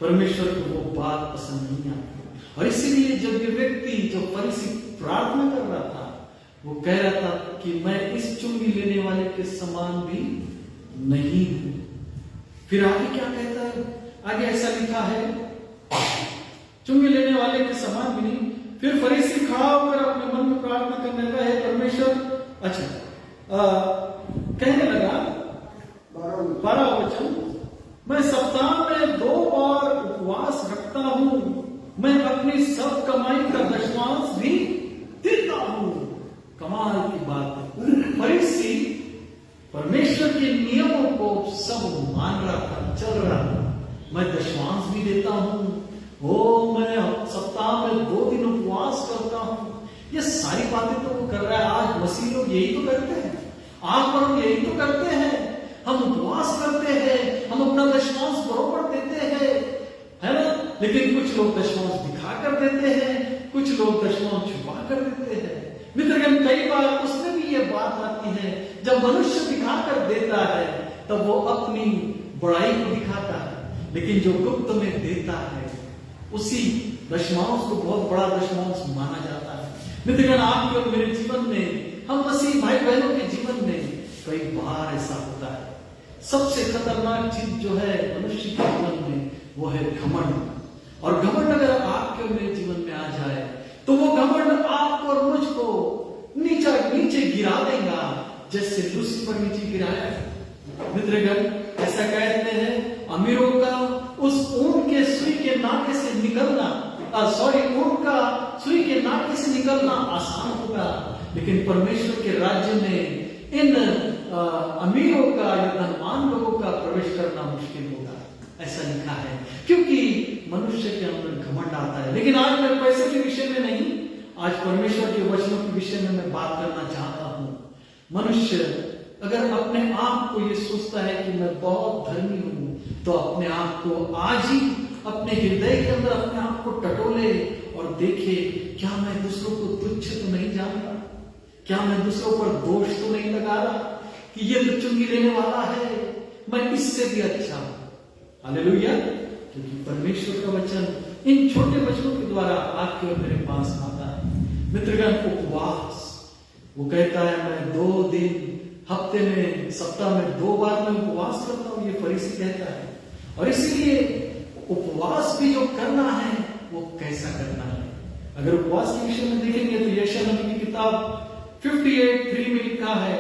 परमेश्वर को वो बात पसंद नहीं आती। और इसीलिए जब ये व्यक्ति जो फरीसी प्रार्थना कर रहा था, वो कह रहा था कि मैं इस चुंगी लेने वाले के समान भी नहीं हूं। फिर आगे क्या कहता है? आगे ऐसा लिखा है, चुंगी लेने वाले के समान भी नहीं। फिर फरीसी खड़ा होकर अपने मन में प्रार्थना करने लगा, हे परमेश्वर, कहने लगा 12 मैं सप्ताह में 2 बार उपवास रखता हूं, मैं अपनी सब कमाई का दशमांश भी देता हूं। कमाल की बात है। फरीसी परमेश्वर के नियमों को सब मान रहा था, चल रहा था। मैं दशमांश भी देता हूं, मैं सप्ताह में 2 दिन उपवास करता हूं। ये सारी बातें तो वो कर रहा है। आज मसीह लोग यही तो करते हैं, आज पर हम यही तो करते हैं। हम उपवास करते हैं, हम अपना दशमांश बरोबर देते हैं, है ना। लेकिन कुछ लोग दशमांश दिखा कर देते हैं, कुछ लोग दशमांश छुपा कर देते हैं। मित्रगण, कई बार उसमें भी ये बात आती है, जब मनुष्य दिखा कर देता है तब वो अपनी बड़ाई को दिखाता है, लेकिन जो गुप्त में देता है उसी दशमांश को बहुत बड़ा दशमांश माना जाता है। मित्रगण, आपके और मेरे जीवन में, हम मसीह भाई बहनों के जीवन में कई बार ऐसा होता है। सबसे खतरनाक चीज जो है मनुष्य के जीवन में वो है घमंड। और घमंड अगर आपके और मेरे जीवन में आ जाए तो वो घमंड आपको और मुझको नीचे गिरा देगा, जैसे लूसीफर नीचे गिराया। मित्रगण, ऐसा कहते हैं अमीरों का उस ऊंट के सुई के नाके से निकलना, ऊंट का सुई के नाके से निकलना आसान होगा, लेकिन परमेश्वर के राज्य में इन अमीरों का या धनवान लोगों का प्रवेश करना मुश्किल होगा, ऐसा लिखा है। क्योंकि मनुष्य के अंदर घमंड आता है। लेकिन आज मैं पैसे के विषय में नहीं, आज परमेश्वर के वचनों के विषय में मैं बात करना चाहता हूं। मनुष्य अगर अपने आप को ये सोचता है कि मैं बहुत धर्मी हूं, तो अपने आप को आज ही अपने हृदय के अंदर अपने आप को टटोले और देखे, क्या मैं दूसरों को तुच्छ तो नहीं जानता, क्या मैं दूसरों पर दोष तो नहीं लगा रहा कि ये तो चुंगी लेने वाला है, मैं इससे भी अच्छा हूं। हालेलुया। क्योंकि परमेश्वर का वचन इन छोटे वचनों के द्वारा आपके और मेरे पास आता है। मित्रगण, उपवास, वो कहता है मैं 2 दिन हफ्ते में, सप्ताह में 2 बार मैं उपवास करता हूं, ये फरीसी कहता है। और इसीलिए उपवास भी जो करना है वो कैसा करना है। अगर उपवास के विषय में देखेंगे तो यशायाह नबी की किताब 58:3 में लिखा है,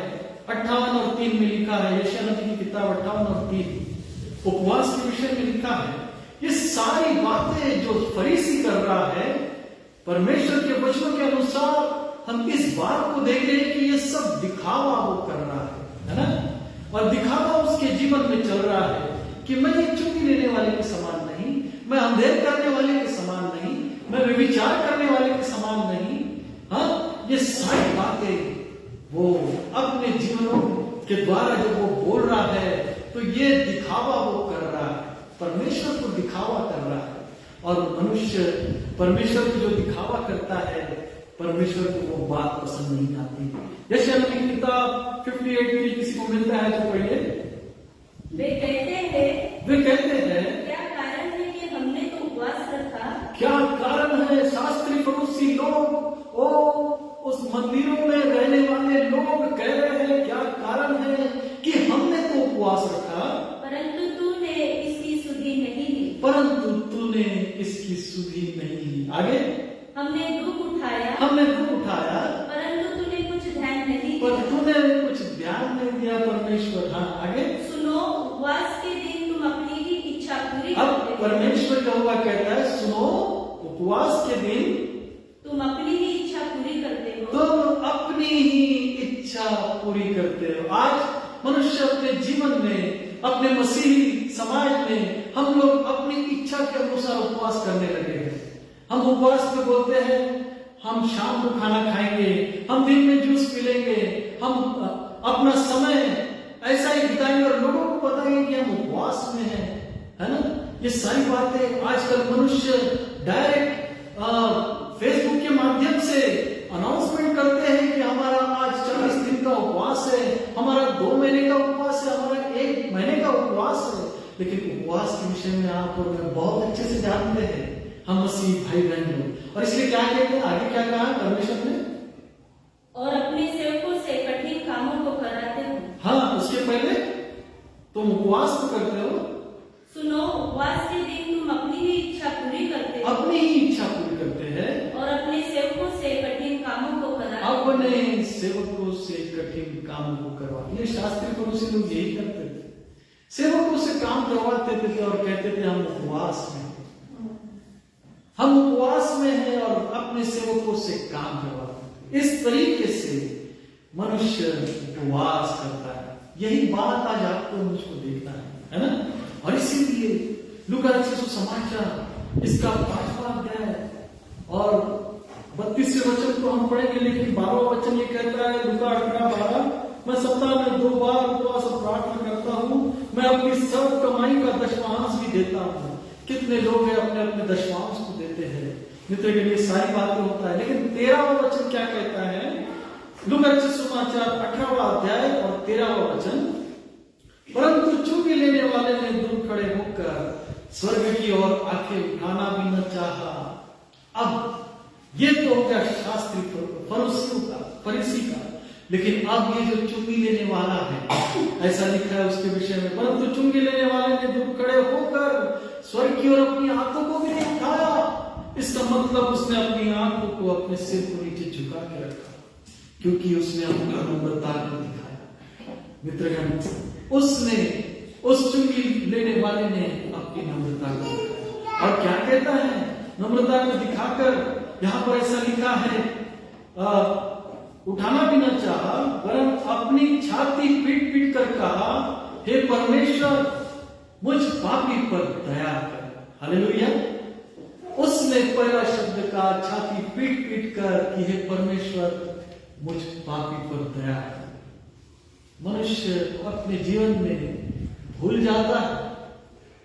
58 और 3 में लिखा है। यशायाह नबी की किताब 58 और 3 उपवास के विषय में लिखा है। ये सारी बातें जो फरीसी कर रहा है, परमेश्वर के वचनों के अनुसार हम इस बात को देख रहे हैं कि ये सब दिखावा वो कर रहा है ना। और दिखावा उसके जीवन में चल रहा है कि मैं ये चुंगी लेने वाले के समान नहीं, मैं अंधेर करने वाले के समान नहीं, मैं व्यभिचार करने वाले के समान नहीं। हाँ, ये सारी बातें वो अपने जीवनों के द्वारा जब वो बोल रहा है तो ये दिखावा वो कर रहा है, परमेश्वर को दिखावा कर रहा है। और मनुष्य परमेश्वर को जो दिखावा करता है, परमेश्वर को वो बात पसंद नहीं आती। यशायाह नबी की किताब 58 किसी को मिलता है तो पढ़िए। वे कहते हैं क्या कारण है कि हमने तो उपवास रखा। क्या कारण है? शास्त्री फरीसी लोग, उस मंदिरों में रहने वाले लोग कह रहे हैं क्या कारण है कि हमने तो उपवास रखा, परंतु तूने इसकी सुधि नहीं ली। आगे, हमने दुख उठाया, परंतु तूने कुछ ध्यान नहीं दिया। परमेश्वर। हाँ, आगे सुनो, उपवास के दिन तुम अपनी ही इच्छा पूरी अब करते हो। परमेश्वर यहोवा कहता है, सुनो, उपवास के दिन तुम अपनी ही इच्छा पूरी करते हो। तुम अपनी ही इच्छा पूरी करते हो। आज मनुष्य अपने जीवन में, अपने मसीही समाज में हम लोग अपनी इच्छा के अनुसार उपवास करने लगे हैं। हम उपवास में बोलते हैं हम शाम को खाना खाएंगे, हम दिन में जूस पी लेंगे, हम अपना समय ऐसा ही बिताएंगे और लोगों को बताएंगे कि हम उपवास में हैं, है ना। ये सारी बातें आजकल मनुष्य डायरेक्ट फेसबुक के माध्यम से अनाउंसमेंट करते हैं कि हमारा आज 40 दिन का उपवास है, हमारा 2 महीने का उपवास है, हमारा 1 महीने का उपवास है। लेकिन उपवास के विषय में आप और मैं बहुत अच्छे से जानते हैं, हम मसीह भाई बहन लोग। और इसलिए क्या कहते हैं, आगे क्या कहा परमेश्वर ने, और अपने सेवकों से कठिन कामों को कराते हो। हाँ, उसके पहले तुम उपवास तो करते हो। सुनो, उपवास के दिन तुम अपनी ही इच्छा पूरी करते हो, अपनी ही इच्छा पूरी करते हैं, और अपने सेवकों से कठिन कामों को कराते हो। अपने सेवकों से कठिन कामों को करवा। ये शास्त्री फरीसी लोग यही करते थे, सेवकों से काम करवाते थे और कहते थे हम उपवास में हैं। हम उपवास में हैं और अपने सेवकों से काम करवाते थे। इस तरीके से मनुष्य उपवास करता है। यही बात आज आपको मुझको देखना है ना। और इसीलिए लूका रचित सुसमाचार इसका 5वां अध्याय और 32वें वचन को हम पढ़ेंगे, लेकिन 12वां वचन ये कहता है, लूका 18:12, मैं सप्ताह में 2 बार उपवास और प्रार्थना करता हूँ, मैं अपनी सब कमाई का दशमांश भी देता हूँ। कितने लोग हैं अपने अपने दशमांश को देते हैं मित्र के लिए, सारी बातें होता है। लेकिन 13वां वचन क्या कहता है? लूका रचित सुसमाचार 18वां अध्याय और 13वां वचन, परंतु चुंगी लेने वाले ने दूर खड़े होकर स्वर्ग की ओर आंखें उठाना भी न चाहा। अब ये तो हो गया शास्त्री फरीसी का, लेकिन अब ये जो चुंगी लेने वाला है, ऐसा लिखा है उसके विषय में, परंतु चुंगी लेने वाले ने दूर खड़े होकर स्वर्ग की ओर अपनी आंखों को भी नहीं उठाया। इसका मतलब उसने अपनी आंखों को अपने सिर को नीचे झुका के रखा, क्योंकि उसने अपनी नम्रता को दिखाया। मित्रगण, उसने उस चुंगी लेने वाले ने अपनी नम्रता को दिखाया। और क्या कहता है? नम्रता को दिखाकर यहां पर ऐसा लिखा है, उठाना भी न चाहा, वरन अपनी छाती पीट पीट कर कहा, हे परमेश्वर मुझ पापी पर दया कर। हालेलुया। उसने पहला शब्द का छाती पीट पीट कर कि हे परमेश्वर मुझ पापी पर दया कर। मनुष्य अपने जीवन में भूल जाता है,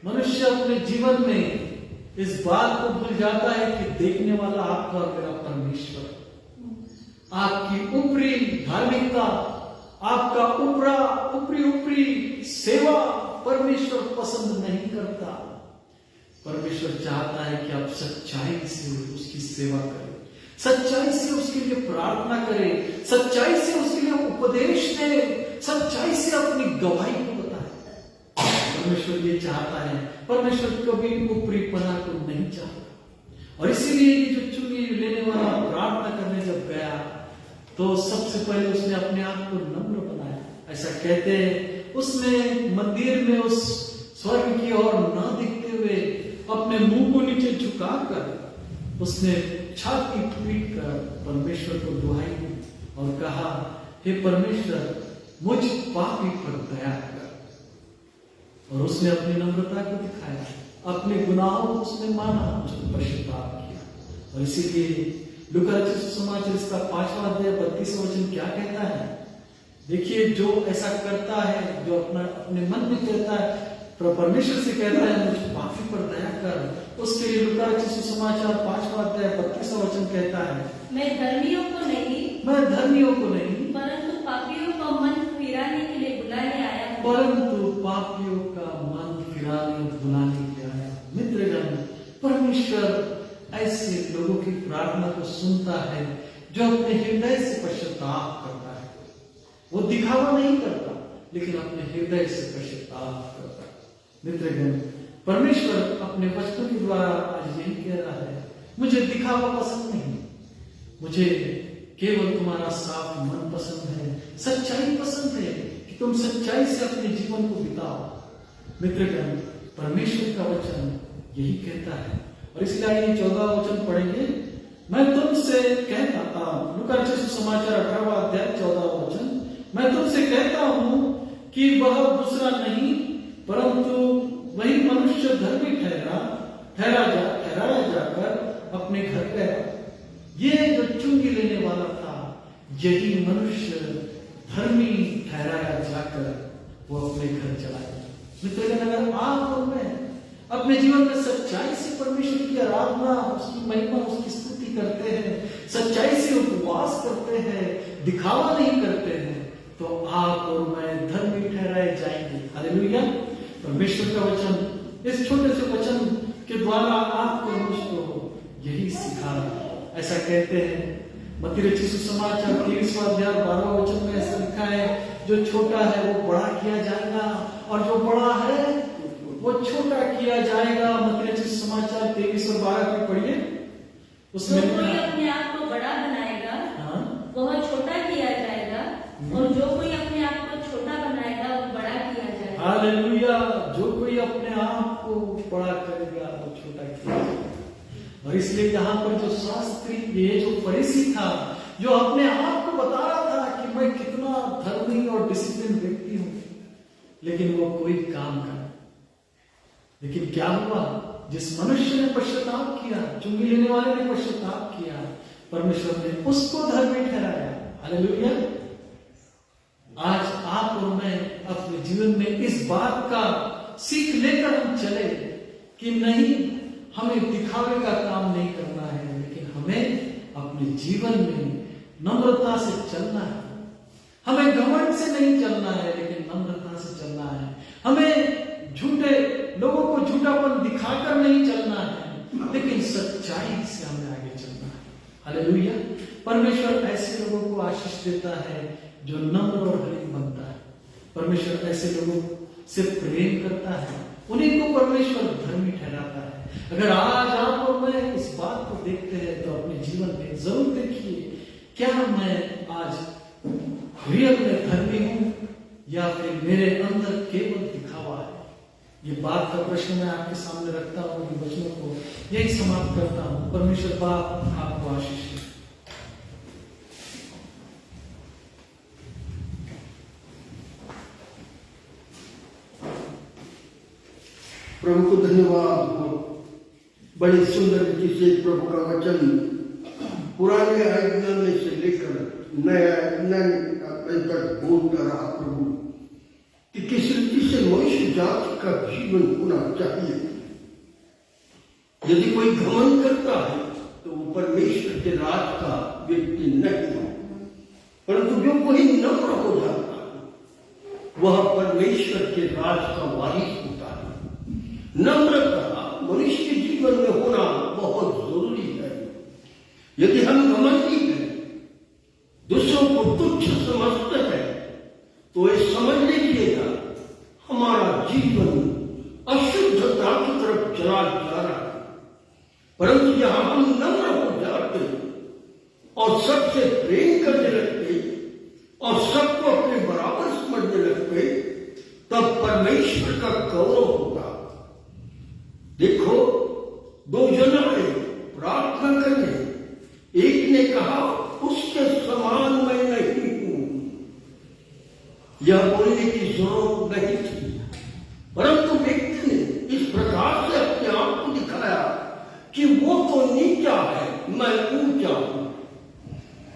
मनुष्य अपने जीवन में इस बात को भूल जाता है कि देखने वाला आपका और मेरा परमेश्वर। आपकी ऊपरी धार्मिकता, आपका ऊपरी सेवा परमेश्वर पसंद नहीं करता। परमेश्वर चाहता है कि आप सच्चाई से उसकी सेवा करें, सच्चाई से उसके लिए प्रार्थना करें, सच्चाई से उसके लिए उपदेश दें, सच्चाई से अपनी गवाही को बताएं। परमेश्वर ये चाहता है। परमेश्वर कभी ऊपरीपना को नहीं चाहता। और इसीलिए ये जो चुंगी लेने वाला प्रार्थना करने जब गया तो सबसे पहले उसने अपने आप को नम्र बनाया। ऐसा कहते हैं उसने मंदिर में उस स्वर्ग की ओर न देखते हुए अपने मुंह को नीचे झुकाकर उसने छाती पीट कर परमेश्वर को दुहाई दी और कहा, हे परमेश्वर मुझ पापी पर दया कर। और उसने अपनी नम्रता को दिखाया, अपने गुनाहों को उसने माना, उसने पश्चाताप किया। और इसीलिए लूका रचित सुसमाचार इसका 5वां अध्याय 32वां वचन क्या कहता है? देखिए, जो ऐसा करता है, जो अपने मन में कहता है, परमेश्वर से कहता है मुझ पापी पर दया कर, उसके लिए लूका रचित सुसमाचार 5वां अध्याय 32वां वचन कहता है, मैं धर्मियों को नहीं परंतु पापियों का मन फिराने के लिए बुलाने आया हूं। परंतु पापियों का मन फिराने बुलाने के लिए आया। मित्रगण, परमेश्वर ऐसे लोगों की प्रार्थना को सुनता है जो अपने हृदय से पश्चाताप करता है। वो दिखावा नहीं करता, लेकिन अपने हृदय से पश्चाताप करता है। मित्रगण, परमेश्वर अपने वचनों के द्वारा आज यही कह रहा है, मुझे दिखावा पसंद नहीं, मुझे केवल तुम्हारा साफ मन पसंद है, सच्चाई पसंद है कि तुम सच्चाई से अपने जीवन को बिताओ। मित्रगण, परमेश्वर का वचन यही कहता है। और इसलिए आइए 14वां वचन पढ़ेंगे। मैं तुमसे कहता था, लूका रचित सुसमाचार 18वां अध्याय 14वां वचन, मैं तुमसे कहता हूं कि वह दूसरा नहीं परंतु वही मनुष्य धर्मी ठहराया जाकर अपने घर गया। ये जो चुंगी लेने वाला था, यही मनुष्य धर्मी ठहराया जाकर वो अपने घर चला गया। मित्रगण, अगर आप और मैं अपने जीवन में सच्चाई से परमेश्वर की आराधना, उसकी महिमा, उसकी स्तुति करते हैं, सच्चाई से उपवास करते हैं, दिखावा नहीं करते हैं, तो आप और मैं धर्मी ठहराए जाएंगे। हालेलुया। परमेश्वर का वचन इस छोटे से वचन के द्वारा आपको मुझको यही सिखा रहा है। ऐसा कहते हैं मत्ती रचित सुसमाचार 23वां अध्याय 12वां वचन में ऐसा लिखा है, जो छोटा है वो बड़ा किया जाएगा और जो बड़ा है वो छोटा किया जाएगा। मत्ती रचित सुसमाचार 23 और 12 में पढ़िए। उसमें जो कोई अपने आप को बड़ा बनाएगा वह छोटा किया जाएगा, और जो कोई अपने आप को छोटा बनाएगा वो बड़ा किया जाएगा। हालेलुया। जो कोई अपने और इसलिए यहाँ पर जो शास्त्री, ये जो फरीसी था, जो अपने आप को बता रहा था कि मैं कितना धर्मी और डिसिप्लिन व्यक्ति हूं, लेकिन वो कोई काम कर, लेकिन क्या हुआ? जिस मनुष्य ने पश्चाताप किया, चुंगी लेने वाले ने पश्चाताप किया, परमेश्वर ने उसको धर्मी ठहराया। हालेलुया। आज आप और मैं अपने जीवन में इस बात का सीख लेकर हम चले कि नहीं, हमें दिखावे का काम नहीं करना है, लेकिन हमें अपने जीवन में नम्रता से चलना है। हमें घमंड से नहीं चलना है, लेकिन नम्रता से चलना है। हमें झूठे लोगों को झूठापन दिखाकर नहीं चलना है, लेकिन सच्चाई से हमें आगे चलना है। हालेलुया। परमेश्वर ऐसे लोगों को आशीष देता है जो नम्र और हलीम बनता है। परमेश्वर ऐसे लोगों से प्रेम करता है, उन्हीं को परमेश्वर धर्मी ठहराता है। अगर आज आप और मैं इस बात को देखते हैं तो अपने जीवन में जरूर देखिए, क्या मैं आज रियल में धर्मी हूं या फिर मेरे अंदर केवल दिखावा है? ये बात का प्रश्न मैं आपके सामने रखता हूं, इन वचनों को यही समाप्त करता हूं। परमेश्वर बाप आपको आशीष दे। प्रभु को धन्यवाद हो। बड़े सुंदर रीति से प्रभु का वचन पुराने आज्ञा में से लेकर नया आज्ञा तक बोलता रहा प्रभु कि किस रीति से मनुष्य जाति का जीवन होना चाहिए। यदि कोई घमंड करता है तो वो परमेश्वर के राज का व्यक्ति नहीं है, परंतु जो कोई नम्र हो जाता है वह परमेश्वर के राज का वारिस होता है। नम्रता मनुष्य के जीवन में होना बहुत जरूरी है। यदि हम घमंडी हैं, दूसरों को तुच्छ समझते हैं, तो ये समझ लीजिएगा हमारा जीवन अशुद्धता की तरफ चला जा रहा है। परंतु जहां हम नम्र हो जाते और सबसे प्रेम करने लगते और सबको अपने बराबर समझने लगते, तब परमेश्वर का गौरव होगा। देखो, दो जनों ने प्रार्थना करने, एक ने कहा उसके समान मैं नहीं हूं, यह बोलने की जरूरत नहीं थी, परंतु व्यक्ति ने इस प्रकार से अपने आप को दिखाया कि वो तो नीचा है, मैं ऊंचा हूं,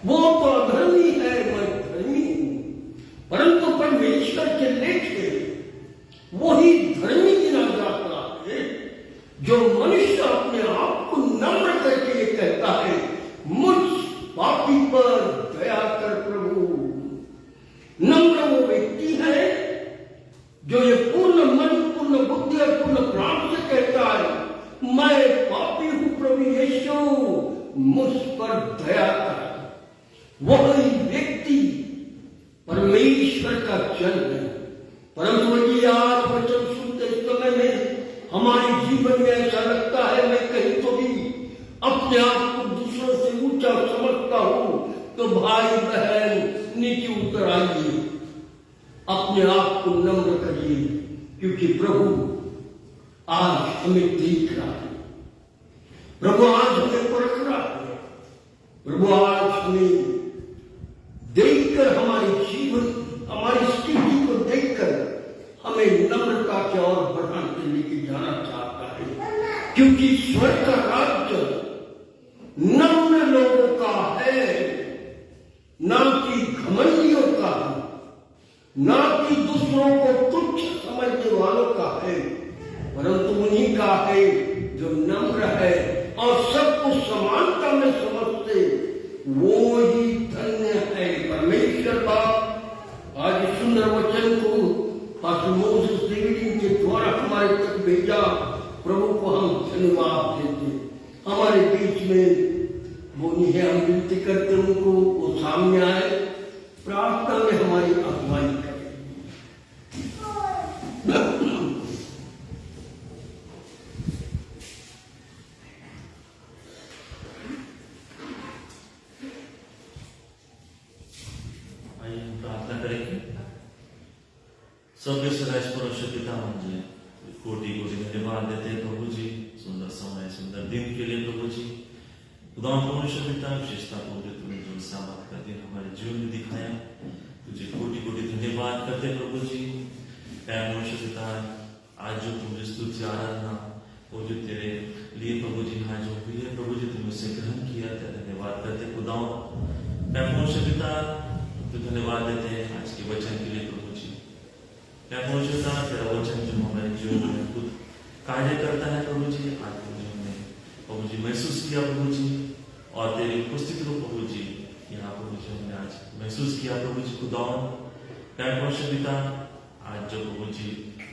वो तो अधर्मी है, मैं धर्मी हूं। परंतु परमेश्वर के लेखे वही धर्मी गिना जाता है जो मनुष्य अपने आप को नम्र करके ये कहता है, मुझ पापी पर दया कर प्रभु। नम्र वो व्यक्ति है जो ये पूर्ण मन, पूर्ण बुद्धि और पूर्ण प्राण से कहता है, मैं पापी हूं प्रभु यीशु, मुझ पर दया कर। वही व्यक्ति परमेश्वर का जन है। परंतु यदि आज वचन सुनते समय में हमारे जीवन में ऐसा लगता है मैं कहीं तो भी अपने आप को दूसरों से ऊंचा समझता हूं, तो भाई बहन नीचे उतर आइए, अपने आप को नम्र करिए, क्योंकि प्रभु आज हमें देख रहा है, प्रभु आज हमें परख रहा है, प्रभु आज हमें देखकर हमारे जीवन, हमारी स्थिति को देखकर हमें नम्रता की ओर बढ़ाने लेके जाना चाहता है, क्योंकि स्वर्ग का राज्य नम्र लोगों का है, ना कि घमंडियों का, ना कि दूसरों को तुच्छ समझने वालों का है, परंतु उन्हीं का है जो नम्र है और सबको समानता में समझते, वो ही धन्य है। परमेश्वर बाप आज सुंदर वचन को पास्टर मोसेस डेविड के द्वारा हमारे तक भेजा, प्रभु को हम धन्यवाद देते। हमारे बीच में वो नहीं है, हम विनती करते उनको वो सामने आए, प्रार्थना में हमारी अगुवाई करें। आइए हम प्रार्थना करेंगे। सर्वेश्वर परमेश्वर पिता, म्हणजे कोटी कोटी धन्यवाद धन्यवाद देते हैं प्रभु जी सुंदर समय सुंदर दिन के लिए प्रभु जी। खुदा परमेश्वर पिता विशेषता प्रभु जी तुमने जो सामर्थ का दिन हमारे जीवन में दिखाया तुझे कोटि कोटि धन्यवाद करते प्रभु जी। परमेश्वर पिता आज जो तुमने स्तुति आराधना वो जो तेरे लिए प्रभु जी हाँ जो हुई है प्रभु जी तुमने उसे ग्रहण किया था धन्यवाद करते खुदा परमेश्वर पिता तो धन्यवाद देते हैं आज के वचन के लिए प्रभु जी। परमेश्वर पिता तेरा वचन जो हमारे जीवन में खुद कार्य करता है प्रभु जी आज हमने प्रभु जी महसूस किया प्रभु जी और तेरी उपस्थिति को प्रभु जी यहाँ प्रभु जी हमने आज महसूस किया प्रभु जी खुदा परमेश्वर पिता आज जो प्रभु जी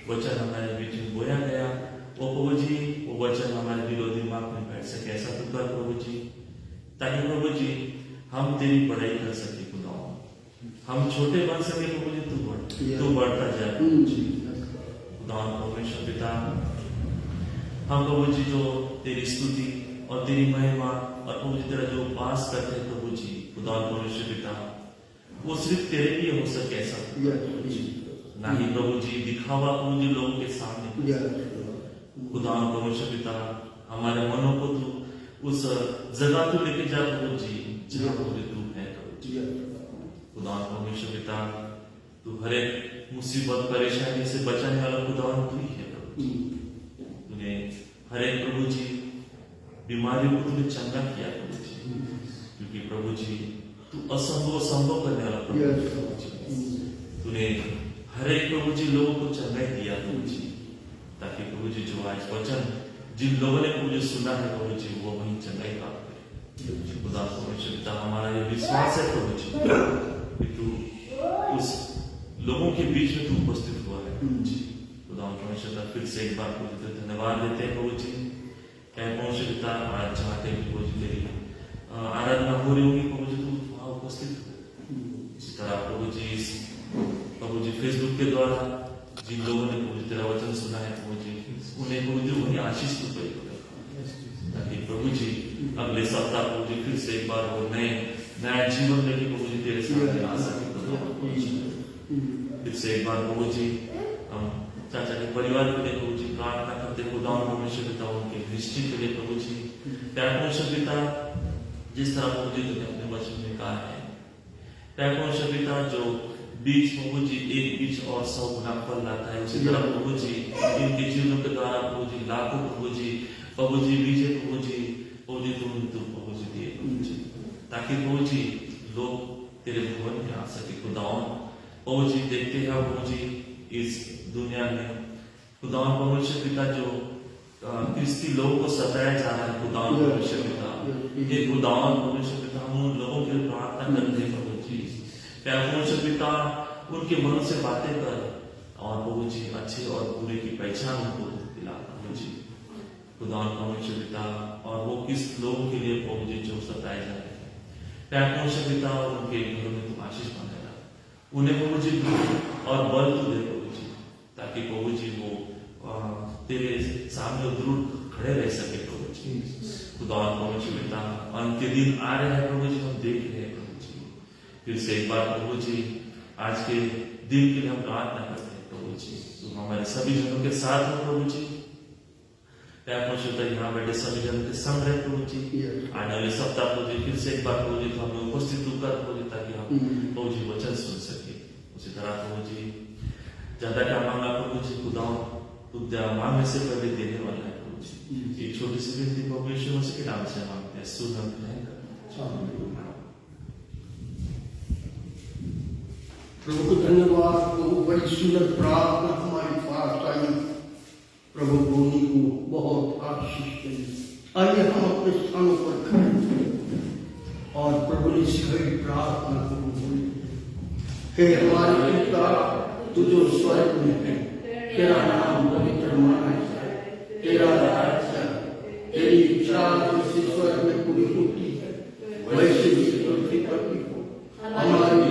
वचन हमारे बीच में बोया गया वो प्रभु जी वो वचन हमारे दिलो दिमाग में बैठ सके ऐसा तो कर प्रभु जी ताकि प्रभु जी हम तेरी पढ़ाई कर सके खुदा हम छोटे बन सके प्रभु जी तू बढ़ता जाए प्रभु जी खुदा परमेश्वर पिता हम प्रभु जी जो तेरी स्तुति और तेरी महिमा और प्रभु जी तेरा जो उपास करते हैं प्रभु जी खुदा परमेश्वर पिता वो सिर्फ तेरे लिए हो सके ऐसा प्रभु जी ना ही प्रभु जी दिखावा प्रभु जी लोगों के सामने खुदा परमेश्वर पिता हमारे मनों को तू उस जगह को लेके जा प्रभु जी जहाँ प्रभु जी तू है प्रभु जी खुदा परमेश्वर पिता तू हर एक मुसीबत परेशानी से बचाने वाला खुदा तू ही है प्रभु जी। तूने हर एक प्रभु जी बीमारियों को तूने चंगा किया प्रभु जी क्योंकि प्रभु जी तू असंभव संभव करने वाला प्रभु जी तूने हर एक प्रभु जी लोगों को चंगा दिया प्रभु जी ताकि प्रभु जी जो आज वचन जिन लोगों ने प्रभु जी सुना है प्रभु जी वो वही चंगाई प्राप्त करे खुदा परमेश्वर पिता हमारा ये विश्वास है प्रभु जी कि तू उस लोगों के बीच में तू उपस्थित हुआ है प्रभु जी खुदा परमेश्वर पिता फिर से एक बार प्रभु जी धन्यवाद देते हैं प्रभु जी परमेश्वर पिता आज चाहते हैं प्रभु जी तेरी आराधना हो रही होगी प्रभु जी तू वहाँ उपस्थित हो इसी तरह प्रभु जी फेसबुक के द्वारा जिन लोगों ने प्रभु तेरा वचन सुना है प्रभु जी उन्हें प्रभु जी वही आशीष तो ताकि प्रभु जी अगले सप्ताह प्रभु जी फिर से एक बार वो नया जीवन लेके प्रभु जी तेरे सामने आ सके फिर से एक बार प्रभु जी हम चाचा के परिवार के लिए प्रभु जी प्रार्थना करते खुदा परमेश्वर पिता उनके दृष्टि के लिए प्रभु जी परमेश्वर पिता जिस तरह प्रभु जी तुमने अपने वचन में कहा है परमेश्वर पिता जो बीज प्रभु जी एक बीज और 100 गुना फल लाता है उसी तरह प्रभु जी इनके जीवनों के द्वारा प्रभु जी लाखों प्रभु जी बीजे प्रभु जी तुम प्रभु जी दिए प्रभु जी ताकि प्रभु जी लोग तेरे भवन में आ सके खुदावन प्रभु जी देखते हैं प्रभु जी इस दुनिया में खुदावन परमेश्वर पिता जो क्रिस्ती लोगों को सताया जा रहा है खुदावन परमेश्वर पिता ये खुदावन परमेश्वर पिता हम उन लोगों के लिए प्रार्थना करते हैं प्रभु जी परमेश्वर पिता उनके मनों से बातें कर और प्रभु जी अच्छे और बुरे की पहचान उनको दिला प्रभु जी खुदा परमेश्वर पिता और वो किस लोगों के लिए प्रभु जी जो सताए जा रहे हैं परमेश्वर पिता और उनके घरों में तुम आशीष बनेगा उन्हें प्रभु जी और बल तो दे प्रभु जी ताकि प्रभु जी वो तेरे सामने दृढ़ खड़े रह सके प्रभु जी खुदा परमेश्वर पिता अंत्य दिन आ रहे हैं प्रभु जी हम देख रहे हैं फिर से एक बार प्रभु जी आज के दिन के लिए हम प्रार्थना करते हैं प्रभु जी तुम हमारे सभी जनों के साथ हो प्रभु जी परमेश्वर यहाँ बैठे सभी जनों के संग रहे प्रभु जी आने वाले सप्ताह प्रभु जी फिर से एक बार प्रभु जी तो हमें उपस्थित होकर प्रभु जी ताकि हम प्रभु जी वचन सुन सके उसी तरह प्रभु जी ज्यादा क्या मांगना प्रभु जी खुदा तू मांगने से पहले देने वाला है प्रभु जी एक छोटी सी विनती प्रभु यीशु मसीह के नाम से मांगते हैं सुन प्रभु को धन्यवाद प्रभु बड़ी सुंदर प्रार्थना हमारे पास आई प्रभु भूमि को बहुत आशीष दें आइए हम अपने स्थानों पर खड़े और प्रभु ने सिखाई प्रार्थना को हे हमारे पिता तू जो स्वर्ग में है तेरा नाम पवित्र माना जाए तेरा राज्य तेरी इच्छा जैसे स्वर्ग में पूरी होती है वैसे ही पृथ्वी पर भी हो हमारे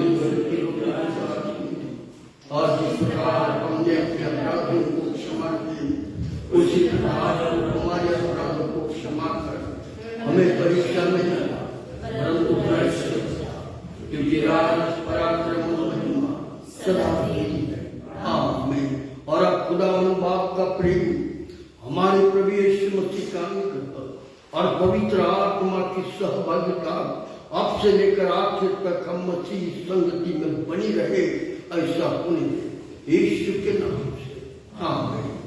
और जिस प्रकार हमने अपने अपराधों को क्षमा किए उसी प्रकार हमारे अपराधों को क्षमा कर हमें परीक्षा में न ला परंतु क्योंकि राज पराक्रम और महिमा सदा तेरी है आमीन। और अब खुदा बाप का प्रेम हमारे हमारे प्रभु यीशु मसीह का अनुग्रह और पवित्र आत्मा की सहभागिता अब से लेकर आखिर तक हम मसीह संगति में बनी रहे, ऐसा होने दे, यीशु के नाम से आमीन।